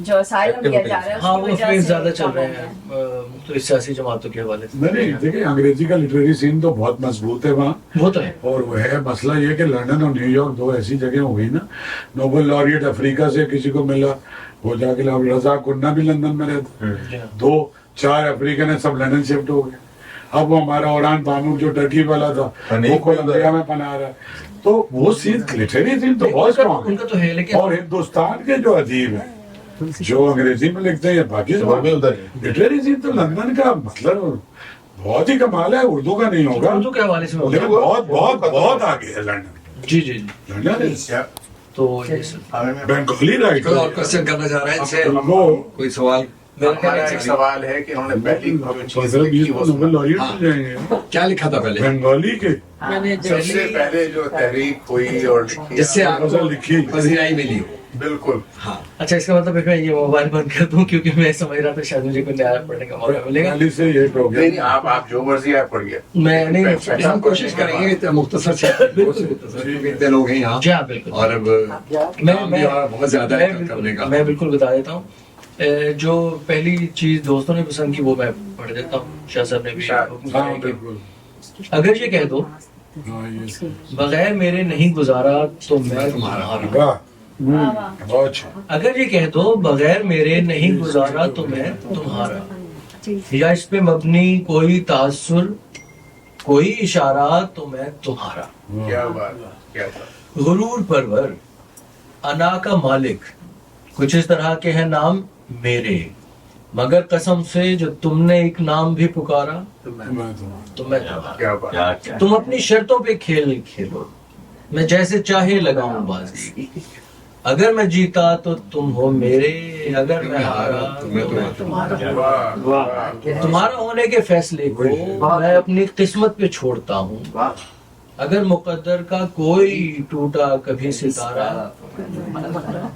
جو اسائلم کیا جا رہا ہے ہاں اس کی وہ وجہ فیز سے زیادہ چل کم رہے ہو گیا. ہیں مختلف سیاسی جماعتوں کے حوالے سے. نہیں دیکھیں انگریزی کا لٹریری سین تو بہت مضبوط ہے وہاں. وہ تو ہے. اور وہ ہے مسئلہ یہ کہ لندن اور نیو یارک دو ایسی جگہ ہو گئی نا. نوبل لاریٹ افریقہ سے کسی کو ملا وہ جا کے رضا کنہ بھی لندن میں رہتا. 2-4 افریقن سب لندن شفٹ ہو گئے. اب وہ ہمارا اوران بانو جو ٹرکی والا تھا وہ کولمبیا میں پناہ رہا ہے. تو وہ سین لٹریری سین تو بہت اسٹرانگ ان کا تو ہے لیکن اور ہندوستان کے جو ادیب ہیں جو انگریزی میں لکھتے ہیں یا باقی وہ بھی ادھر ہی. لٹریری سین تو لندن کا مطلب بہت ہی کمال ہے. اردو کا نہیں ہوگا اردو کے حوالے سے میں لیکن بہت بہت بہت آگے ہے لندن. جی جی جی. لندن تو یہ سب بینگالی رائٹ کوئی اور کوشچن کرنا چاہ رہے ہیں ان سے وہ کوئی سوال ہمارا ایک سوال ہے کہ انہوں نے پہلی جو چیز حضرت لکھی یہ وہ تو نوبل لاریٹ ہو جائیں گے. کیا لکھا تھا پہلے بنگالی کے میں نے سب سے پہلے جو تحریک ہوئی اور لکھی جس سے آپ کو غزل لکھی. پذیرائی ملی ہو. بالکل ہاں اچھا اس کا مطلب ہے کہ میں یہ موبائل بند کر دوں کیونکہ میں سمجھ رہا تھا شاید مجھے کوئی نیا پڑھنے کا موقع ملے گا. بنگالی سے یہ ہو نہیں گیا. آپ جو مرضی آپ پڑھیے. میں نہیں ہم کوشش کریں گے کہ مختصر سے اتنے لوگ ہیں یہاں جی ہاں بالکل. اور اب کام بھی اور بہت زیادہ ہے کرنے کا. میں بالکل بتا دیتا ہوں. جو پہلی چیز دوستوں نے پسند کی وہ میں پڑھ دیتا ہوں. شاہ صاحب نے بھی حکم ہاں کیا کہ بالکل. اگر یہ کہہ دو ہاں یہ بغیر میرے نہیں گزارا تو میں تمہارا. واہ بہت اچھا. اگر یہ کہہ دو بغیر میرے نہیں گزارا تو میں تمہارا، یا اس پہ مبنی کوئی تاثر کوئی اشارہ تو میں تمہارا. کیا بات ہے کیا بات. غرور پرور انا کا مالک کچھ اس طرح کے ہیں نام میرے، مگر قسم سے جو تم نے ایک نام بھی پکارا تو میں تمہارا. کیا بات. تم اپنی شرطوں پہ کھیل کھیلو، میں جیسے چاہے لگاؤں بازی. اگر میں جیتا تو تم ہو میرے، اگر میں ہارا تو میں تمہارا. واہ تمہارا ہونے کے فیصلے کو میں اپنی قسمت پہ چھوڑتا ہوں. اگر مقدر کا کوئی ٹوٹا کبھی ستارہ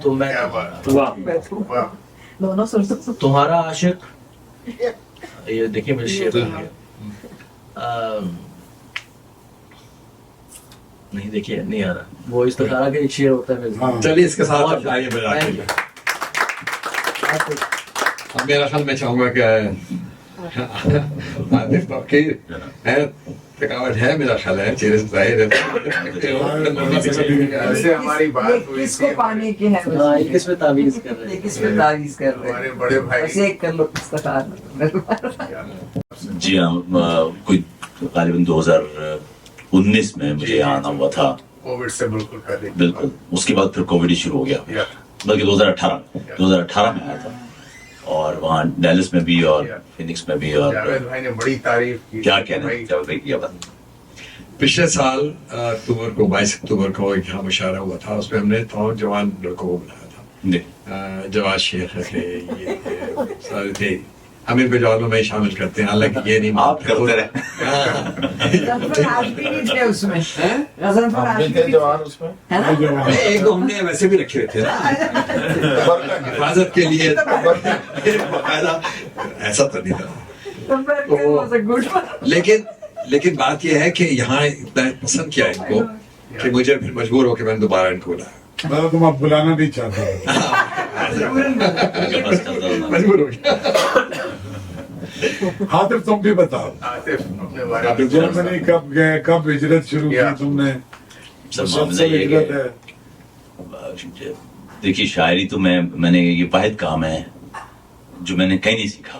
تو میں کیا بات. واہ واہ دونوں سر تمہارا عاشق. یہ دیکھیے میرے شعر بن گیا. نہیں دیکھیے نہیں آ رہا وہ اس طرح کا ایک شعر ہوتا ہے میرے ذہن میں. چلیے اس کے ساتھ اب آئیے بجا کے. اب میرا خیال میں چاہوں گا کہ عاطف فقیر ہے تھکاوٹ ہے میرا خیال ہے چہرے سے ظاہر ہے. ایسے ہماری بات ہوئی کس کو تھی پانے کی ہے ہاں یہ کس پہ تعویذ کر رہے یہ ہیں. کس پہ تعویذ کر رہے ہمارے ہیں. بڑے بس بھائی ایک کر لو استخار. جی ہاں کوئی غالباً 2019 میں مجھے یہاں آنا ہوا تھا. کووڈ سے بالکل پہلے. بالکل اس کے بعد پھر کووڈ ہی شروع ہو گیا، بلکہ 2018 میں آیا تھا. اور وہاں ڈیلس میں بھی اور فینکس میں بھی. اور جاوید بھائی نے بڑی تعریف کی. کیا کہنا ہے جاوید بھائی کیا بات. پچھلے سال اکتوبر کو 22 اکتوبر کو ایک یہاں مشاعرہ ہوا تھا، اس میں ہم نے جوان لڑکوں کو بلایا تھا. جی جواز شیخ تھے یہ تھے سارے تھے. ہم ان کو جوانوں میں شامل کرتے ہیں حالانکہ یہ نہیں آپ کرتے رہے. غضنفر آج بھی نہیں تھے اس میں. غضنفر آج بھی کے نہیں جوان اس میں ہے نا. ایک دو ہم نے ویسے بھی رکھے ہوئے تھے نا حفاظت کے لیے باقاعدہ. ایسا تو نہیں تھا لیکن بات یہ ہے کہ یہاں اتنا پسند کیا ان کو کہ مجھے پھر مجبور ہو کے میں نے دوبارہ ان کو بلایا. میں تم اب بلانا نہیں چاہتا. مجبور ہو گیا. عاطف تم بھی بتاؤ عاطف اپنے بارے میں جرمنی کب گئے، کب ہجرت شروع کی تم نے؟ سب سب معاملہ سے یہ ہجرت ہے. ہے. دیکھیے شاعری تو میں نے یہ واحد کام ہے جو میں نے کہیں نہیں سیکھا.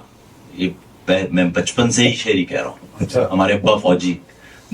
یہ میں بچپن سے ہی شعری کہہ رہا ہوں. اچھا. ہمارے ابا فوجی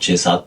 6-7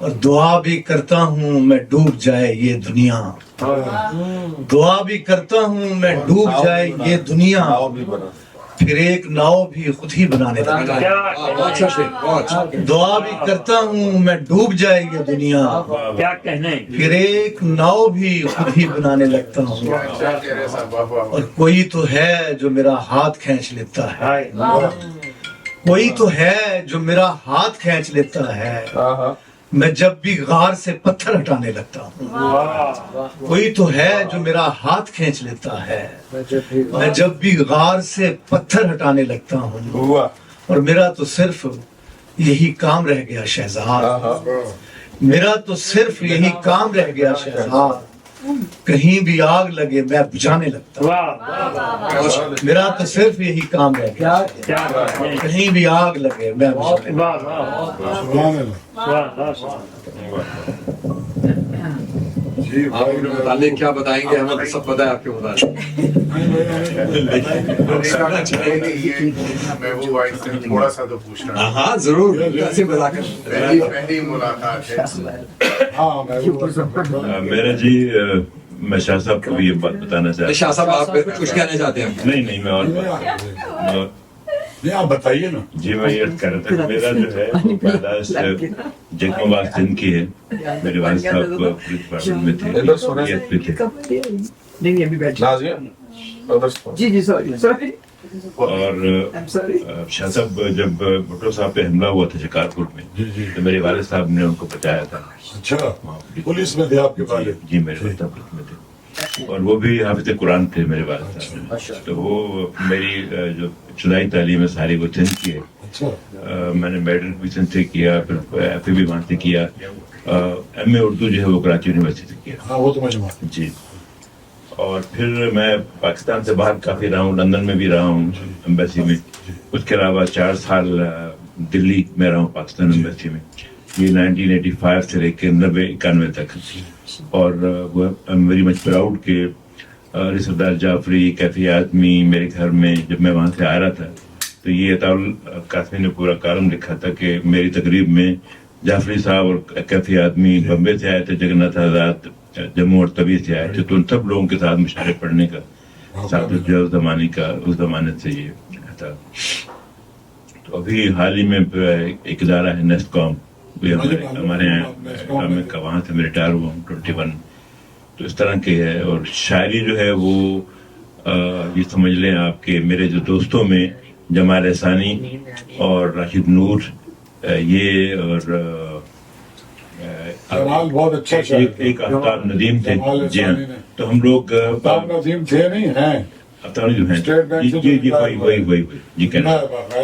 اور دعا بھی کرتا ہوں میں ڈوب جائے یہ دنیا، دعا بھی کرتا ہوں میں ڈوب جائے یہ دنیا، پھر ایک ناؤ بھی خود ہی بنانے لگتا ہوں۔ بہت اچھا شعر، بہت اچھا۔ دعا بھی کرتا ہوں میں ڈوب جائے یہ دنیا، کیا کہنے، پھر ایک ناؤ بھی خود ہی بنانے لگتا ہوں، کیا کہہ رہے صاحب، واہ واہ اور کوئی تو ہے جو میرا ہاتھ کھینچ لیتا ہے، کوئی تو ہے جو میرا ہاتھ کھینچ لیتا ہے، میں جب بھی غار سے پتھر ہٹانے لگتا ہوں، کوئی تو ہے جو میرا ہاتھ کھینچ لیتا ہے، میں جب بھی غار سے پتھر ہٹانے لگتا ہوں، اور میرا تو صرف یہی کام رہ گیا شہزاد، میرا تو صرف یہی کام رہ گیا شہزاد، کہیں بھی آگ لگے میں بجھانے لگتا ہوں، میرا تو صرف یہی کام رہ گیا، کہیں بھی آگ لگے میں بجھانے لگتا سبحان اللہ۔ جی آپ اپنے متعلق کیا بتائیں گے؟ ہمیں تو سب پتہ ہے آپ کے متعلق۔ محبوب بھائی سے تھوڑا سا تو پوچھنا ہے۔ ہاں ضرور، ایسے بتا کر پہلی ملاقات ہے، ہاں میں میرا جی میں شاہ صاحب کو بھی یہ بات بتانا چاہتا شاہ صاحب آپ کچھ کہنا چاہتے ہیں؟ ہوں۔ نہیں میں اور نہیں آپ بتائیے نا۔ جی میں یہ کہہ رہا تھا کہ میرا جو ہے وہ پیدائش جگموباد سندھ کی ہے، میرے والد صاحب پولیس ڈپارٹمنٹ میں تھے، PF پہ تھے، نہیں ابھی بیٹھ جی جی سوری اور شاہ صاحب جب بھٹو صاحب پہ حملہ ہوا تھا شکارپور میں تو میرے والد صاحب نے ان کو بچایا تھا۔ اچھا پولیس میں تھے آپ کے والد؟ جی میرے والد صاحب پولیس میں تھے، اور وہ بھی حافظ قرآن تھے میرے والد صاحب، تو وہ میری جو ابتدائی تعلیم ہے ساری وہ سندھ کی ہے۔ اچھا میں نے میڈل بھی سندھ سے کیا، پھر FA بھی وہاں سے کیا، MA اردو جو ہے وہ کراچی یونیورسٹی سے کیا۔ ہاں وہ تو مجھے معلوم۔ جی اور پھر میں پاکستان سے باہر کافی رہا ہوں، لندن میں بھی رہا ہوں ایمبیسی میں، اس کے علاوہ 4 سال دلی میں رہا ہوں پاکستان ایمبیسی میں، یہ 1985 سے لے کے 90-91 تک، اور ویری مچ پراؤڈ کہ سردار جعفری کیفی آدمی میرے گھر میں جب میں وہاں سے آ رہا تھا تو یہ عطاء قاسمی نے پورا کالم لکھا تھا کہ میری تقریب میں جعفری صاحب اور کیفی آدمی بمبے سے آئے تھے، جگناتھ آزاد جموں اور طوی سے آئے تھے، تو ان سب لوگوں کے ساتھ مشاعرے پڑھنے کا ساتھ جو اس زمانے سے یہ تھا۔ تو ابھی حال ہی میں ایک ادارہ ہے نیسٹ کام، ہمارے یہاں میں وہاں سے میں ریٹائر ہوا ہوں 21، تو اس طرح کے ہے۔ اور شاعری جو ہے وہ یہ سمجھ لیں آپ کہ میرے جو دوستوں میں جمال احسانی اور راشد نور یہ اور جمال بہت اچھا شاعر تھا۔ ایک آفتاب ندیم تھے، جمال جی ہاں، احسانی نے۔ تو ہم لوگ آفتاب ندیم تھے نہیں ہیں؟ آفتاب ندیم ہیں، اسٹیٹ بینک سے جی جو وہی جی کہنا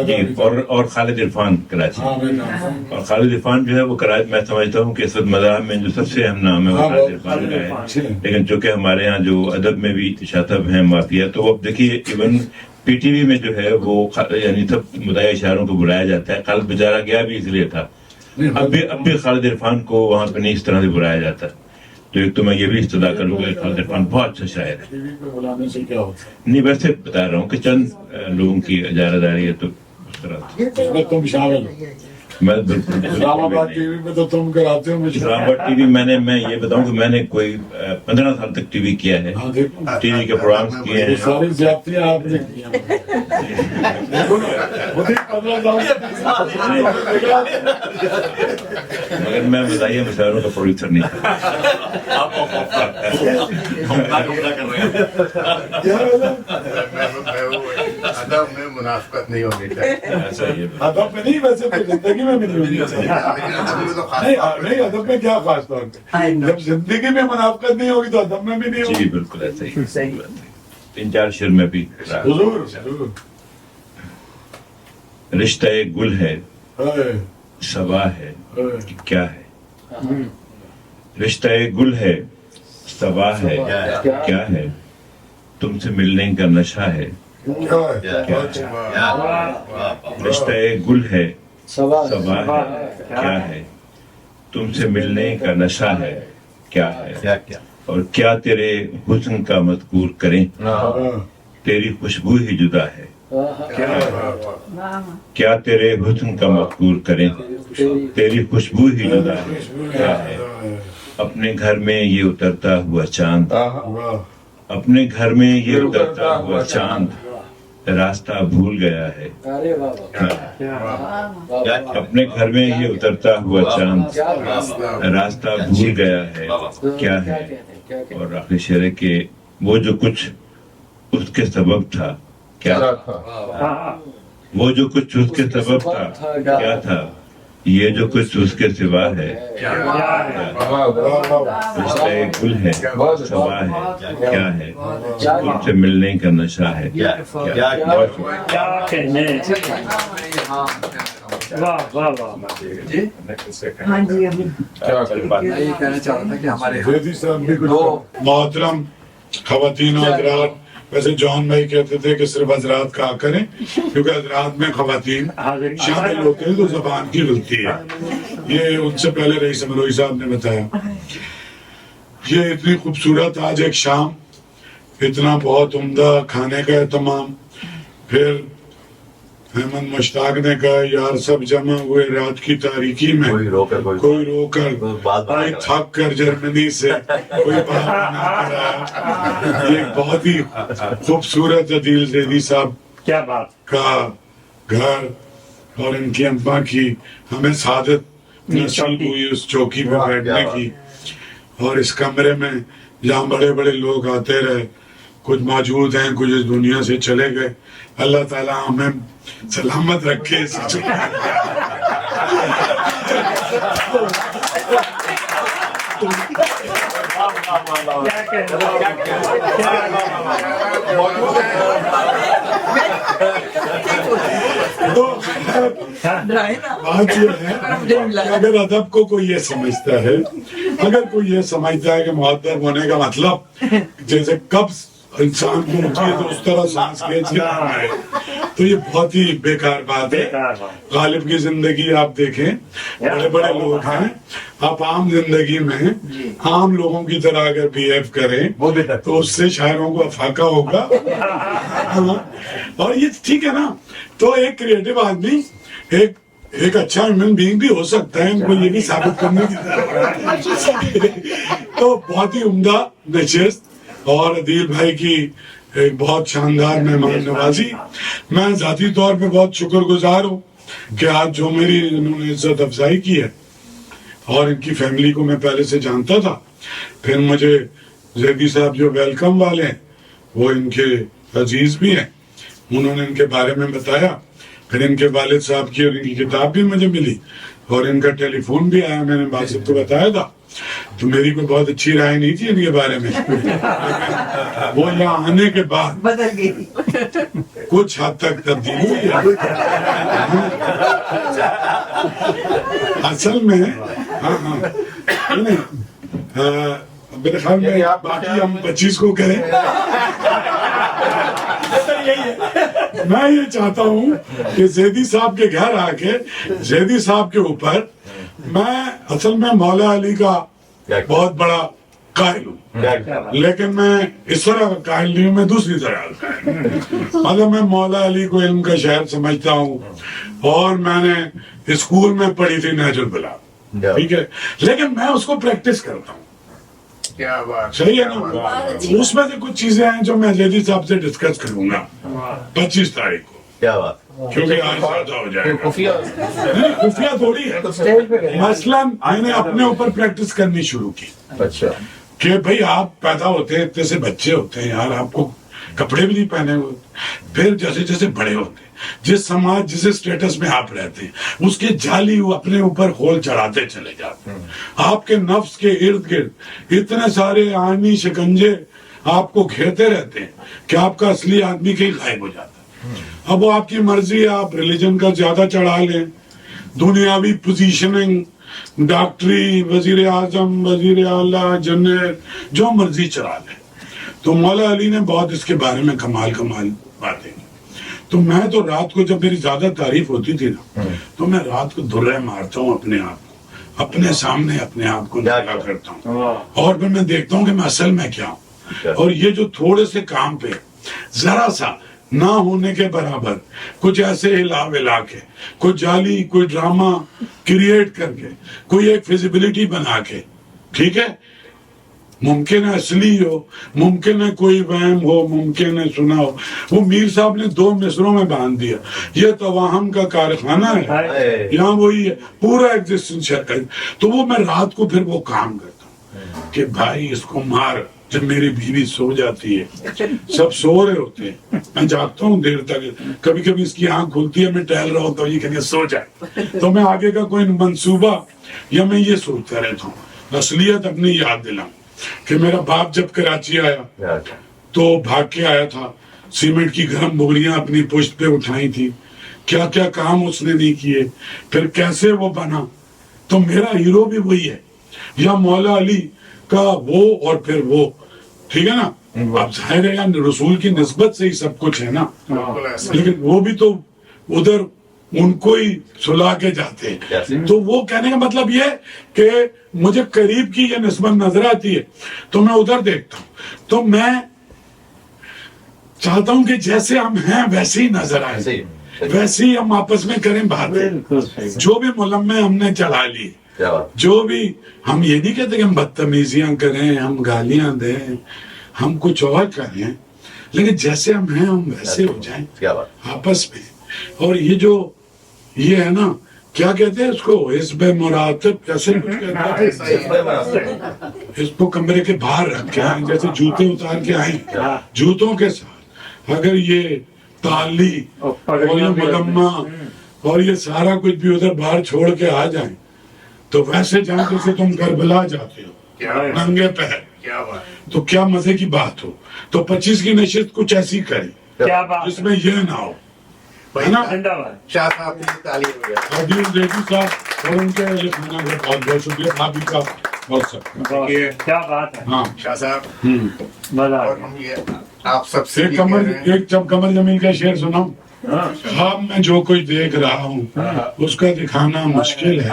جی، اور خالد عرفان کراچی، ہاں میں جانتا ہوں۔ اور خالد عرفان جو ہے وہ کراچی، میں سمجھتا ہوں کہ اس وقت مذاہب میں جو سب سے اہم نام ہے وہ ہاں، خالد عرفان کا ہے، لیکن چونکہ ہمارے ہاں جو ادب میں بھی شاہ صاحب ہیں مافیا، تو اب دیکھیے ایون PTV میں جو ہے وہ یعنی سب مدعی اشعاروں کو بلایا جاتا ہے، خالد بیچارہ گیا بھی اس لیے تھا، اب بھی خالد عرفان کو وہاں پہ نہیں اس طرح سے بلایا جاتا، تو ایک تو میں یہ بھی استدعا کروں گا خالد عرفان بہت اچھا شاعر ہے۔ ٹی وی پہ بلانے سے کیا ہوتا نہیں ویسے بتا رہا ہوں کہ چند لوگوں کی اجارہ داری ہے، تو اس طرح سے ہے؟ اس میں تم شامل ہو۔ میں بالکل اسلام آباد ٹی وی پہ تو تم کراتے ہو مجھے۔ اسلام آباد TV میں یہ بتاؤں کہ میں نے کوئی 15 سال تک TV کیا ہے، ہاں دیکھو TV کے پروگرامز کیے یہ ہیں، ساری زیادتیاں آپ نے کی ہیں۔ دیکھو نا، خود ہی 15 مگر میں مزاحیہ مشاعروں کا پروڈیوسر نہیں تھا۔ ادب میں منافقت نہیں ہونی چاہیے۔ ایسا یہ ادب میں نہیں، ویسے تو زندگی میں بھی نہیں ہونی چاہیے۔ نہیں ادب میں کیا خاص طور پہ، جب زندگی میں منافقت نہیں ہوگی تو ادب میں بھی نہیں جی ہوگی۔ بالکل ایسا ہی 3-4 شعر میں بھی رہا۔ حضور رشتہ گل ہے ہائے، صبا ہے ہائے، کہ کیا ہے، رشتہ گل ہے صبا ہے کیا ہے، تم سے ملنے کا نشہ ہے، کیا ہے؟ رشتہ گل ہے صبا ہے کیا ہے، تم سے ملنے کا نشہ ہے کیا ہے، اور کیا تیرے حسن کا مذکور کریں، ہاں، تیری خوشبو ہی جدا ہے کیا تیرے حسن کا مذکور کریں، تیری خوشبو ہی جدا ہے، کیا ہے اپنے گھر میں یہ اترتا ہوا چاند، اپنے گھر میں یہ اترتا ہوا چاند راستہ بھول گیا ہے، اپنے گھر میں یہ اترتا ہوا چاند راستہ بھول گیا ہے، کیا ہے؟ اور آخری شعر ہے کہ وہ جو کچھ اس کے سبب تھا کیا تھا، وہ جو کچھ اس کے سبب تھا کیا تھا، یہ جو کچھ اس کے سوا ہے رشتہ گل ہے، سوا ہے، کیا ہے ان سے ملنے کا نشہ ہے، کیا کہنے، واہ واہ واہ، ہاں جی ابھی یہ کہنا چاہ رہا تھا کہ ہمارے زیدی صاحب بھی کچھ محترم خواتین و حضرات، ویسے جان بھائی کہتے تھے کہ صرف حضرات کہا کریں کیونکہ حضرات میں خواتین شامل ہوتے ہیں تو زبان کی غلطی ہے، یہ ان سے پہلے رئیس امروئی صاحب نے بتایا۔ یہ اتنی خوبصورت آج ایک شام، اتنا بہت عمدہ کھانے کا اہتمام، پھر احمد مشتاق نے کہا یار سب جمع ہوئے رات کی تاریکی میں، کوئی رو کر کوئی تھک کر جرمنی سے کوئی بات نہ کرا۔ یہ بہت ہی خوبصورت عدیل زیدی صاحب کیا بات کا گھر اور ان کی اماں کی ہمیں سعادت نصیب ہوئی اس چوکی پہ بیٹھنے کی، اور اس کمرے میں جہاں بڑے بڑے لوگ آتے رہے، کچھ موجود ہیں کچھ اس دنیا سے چلے گئے، اللہ تعالیٰ ہمیں سلامت رکھے۔ بات یہ ہے کہ اگر ادب کو کوئی یہ سمجھتا ہے، اگر کوئی یہ سمجھتا ہے کہ مؤدب ہونے کا مطلب جیسے قبض انسان کو ہوتی ہے تو اس طرح سانس کھینچ کے رہنا ہے، تو یہ بہت ہی بیکار بات ہے۔ غالب کی زندگی آپ دیکھیں، بڑے بڑے لوگ ہیں، آپ عام زندگی میں عام لوگوں کی طرح اگر بیہیو کریں تو اس سے شاعروں کو افاقہ ہوگا، اور یہ ٹھیک ہے نا۔ تو ایک کریٹو آدمی ایک اچھا ہیومن بینگ بھی ہو سکتا ہے، ان کو یہ بھی ثابت کرنے کی ضرورت ہے۔ تو بہت ہی عمدہ نشست اور عدیل بھائی کی ایک بہت شاندار مہمان نوازی۔ میں ذاتی طور پہ بہت شکر گزار ہوں کہ آج جو میری انہوں نے عزت افزائی کی ہے، اور ان کی فیملی کو میں پہلے سے جانتا تھا، پھر مجھے زیدی صاحب جو ویلکم والے ہیں وہ ان کے عزیز بھی ہیں، انہوں نے ان کے بارے میں بتایا، پھر ان کے والد صاحب کی اور ان کی کتاب بھی مجھے ملی، اور ان کا ٹیلی فون بھی آیا، میں نے باسط کو بتایا تھا، تو میری کوئی بہت اچھی رائے نہیں تھی ان کے بارے میں، وہ یہاں آنے کے بعد بدل گئی۔ کچھ حد تک تبدیلی ہوئی ہے۔ اصل میں میرے خیال میں باقی ہم 25 کو کریں۔ میں یہ چاہتا ہوں کہ زیدی صاحب کے گھر آ کے زیدی صاحب کے اوپر میں اصل میں مولا علی کا بہت بڑا قائل ہوں، لیکن میں اس طرح کا قائل نہیں ہوں، میں دوسری طرح کا قائل ہوں۔ مطلب میں مولا علی کو علم کا شہر سمجھتا ہوں، اور میں نے اسکول میں پڑھی تھی نہج البلاغہ، ٹھیک ہے، لیکن میں اس کو پریکٹس کرتا ہوں۔ کیا بات، صحیح ہے نا؟ اس میں سے کچھ چیزیں ہیں جو میں زیدی صاحب سے ڈسکس کروں گا 25 تاریخ کو، کیا بات، کیونکہ آج زیادہ ہو جائے گا۔ نہیں، خفیہ تھوڑی ہے، مثلاً میں نے اپنے اوپر پریکٹس کرنی شروع کی کہ بھئی آپ پیدا ہوتے ہیں اتنے سے بچے ہوتے ہیں یار، آپ کو کپڑے بھی نہیں پہنے ہوئے، پھر جیسے جیسے بڑے ہوتے ہیں، جس سماج جس اسٹیٹس میں آپ رہتے ہیں اس کے جعلی اپنے اوپر خول چڑھاتے چلے جاتے ہیں، آپ کے نفس کے ارد گرد اتنے سارے آئینی شکنجے آپ کو گھیرتے رہتے ہیں کہ آپ کا اصلی آدمی کہیں غائب ہو جاتا ہے۔ اب وہ آپ کی مرضی ہے، آپ ریلیجن کا زیادہ چڑھا لیں، دنیاوی پوزیشننگ، ڈاکٹری، وزیر اعظم، وزیر اعلیٰ، جنرل، جو مرضی چڑھا لیں۔ تو مولا علی نے بہت اس کے بارے میں کمال باتیں کی۔ تو میں تو رات کو جب میری زیادہ تعریف ہوتی تھی نا، تو میں رات کو درے مارتا ہوں اپنے آپ کو، اپنے سامنے اپنے آپ کو نگاہ کرتا ہوں، اور پھر میں دیکھتا ہوں کہ میں اصل میں کیا ہوں۔ اور یہ جو تھوڑے سے کام پہ ذرا سا نہ ہونے کے برابر کچھ ایسے ہلا ولا کے، کوئی جعلی کوئی ڈرامہ کریٹ کر کے، کوئی ایک فیزیبلٹی بنا کے، ٹھیک ہے، ممکن ہے اصلی ہو، ممکن ہے کوئی وہم ہو، ممکن ہے سنا ہو. وہ میر صاحب نے 2 مصروں میں باندھ دیا، یہ توہم کا کارخانہ ہے، یہاں وہی ہے پورا ایگزسٹنشل. تو وہ میں رات کو پھر وہ کام کرتا ہوں کہ بھائی اس کو مار. جب میری بیوی سو جاتی ہے، سب سو رہے ہوتے ہیں، میں جاگتا ہوں دیر تک، کبھی کبھی اس کی آنکھ کھلتی ہے، میں ٹہل رہا ہوتا ہوں، یہ کہتے ہیں سو جائے، تو میں آگے کا کوئی منصوبہ یا میں یہ سوچتا رہتا ہوں، اصلیت اپنی یاد دلاؤں کہ میرا باپ جب کراچی آیا تو بھاگ کے آیا تھا، سیمنٹ کی گرم بوریاں اپنی پشت پہ اٹھائی تھی، کیا کیا کام اس نے نہیں کیے، پھر کیسے وہ بنا. تو میرا ہیرو بھی وہی ہے، یا مولا علی کا وہ اور پھر وہ، ٹھیک ہے نا. اب ظاہر ہے رسول کی نسبت سے ہی سب کچھ ہے نا، لیکن وہ بھی تو ادھر ان کو ہی سلا کے جاتے ہیں. تو وہ کہنے کا مطلب یہ کہ مجھے قریب کی یہ نسبت نظر آتی ہے تو میں ادھر دیکھتا ہوں. تو میں چاہتا ہوں کہ جیسے ہم ہیں ویسے ہی نظر آئے، ویسے ہی ہم آپس میں کریں باتیں. جو بھی ملمے ہم نے چلا لی، جو بھی، ہم یہ نہیں کہتے کہ ہم بدتمیزیاں کریں، ہم گالیاں دیں، ہم کچھ اور کریں، لیکن جیسے ہم ہیں ہم ویسے ہو جائیں آپس میں. اور یہ جو یہ ہے نا، کیا کہتے ہیں اس کو، حزب مراتب، کیسے کچھ کہتے ہیں، اس کو کمرے کے باہر رکھ کے آئیں، جیسے جوتے اتار کے آئیں، جوتوں کے ساتھ اگر یہ تالی اور یہ ملمہ اور یہ سارا کچھ بھی ادھر باہر چھوڑ کے آ جائیں تو ویسے جائیں جیسے تم کربلا جاتے ہو ننگے پیر، تو کیا مزے کی بات ہو. تو 25 کی نشست کچھ ایسی کریں جس میں یہ نہ ہو، ہے نا. شاہ صاحب کی تعلیم ہو گیا. ریڈی صاحب اور ان کے خانہ کا بہت بہت شکریہ، بھابھی کا بہت شکریہ. کیا بات ہے ہاں شاہ صاحب، مزہ اور ہم یہ آپ سب سے ایک قمر جمیل کا شعر سناؤں. خواب میں جو کچھ دیکھ رہا ہوں اس کا دکھانا مشکل ہے،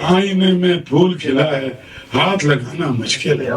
آئینے میں پھول کھلا ہے، ہاتھ لگانا مشکل ہے.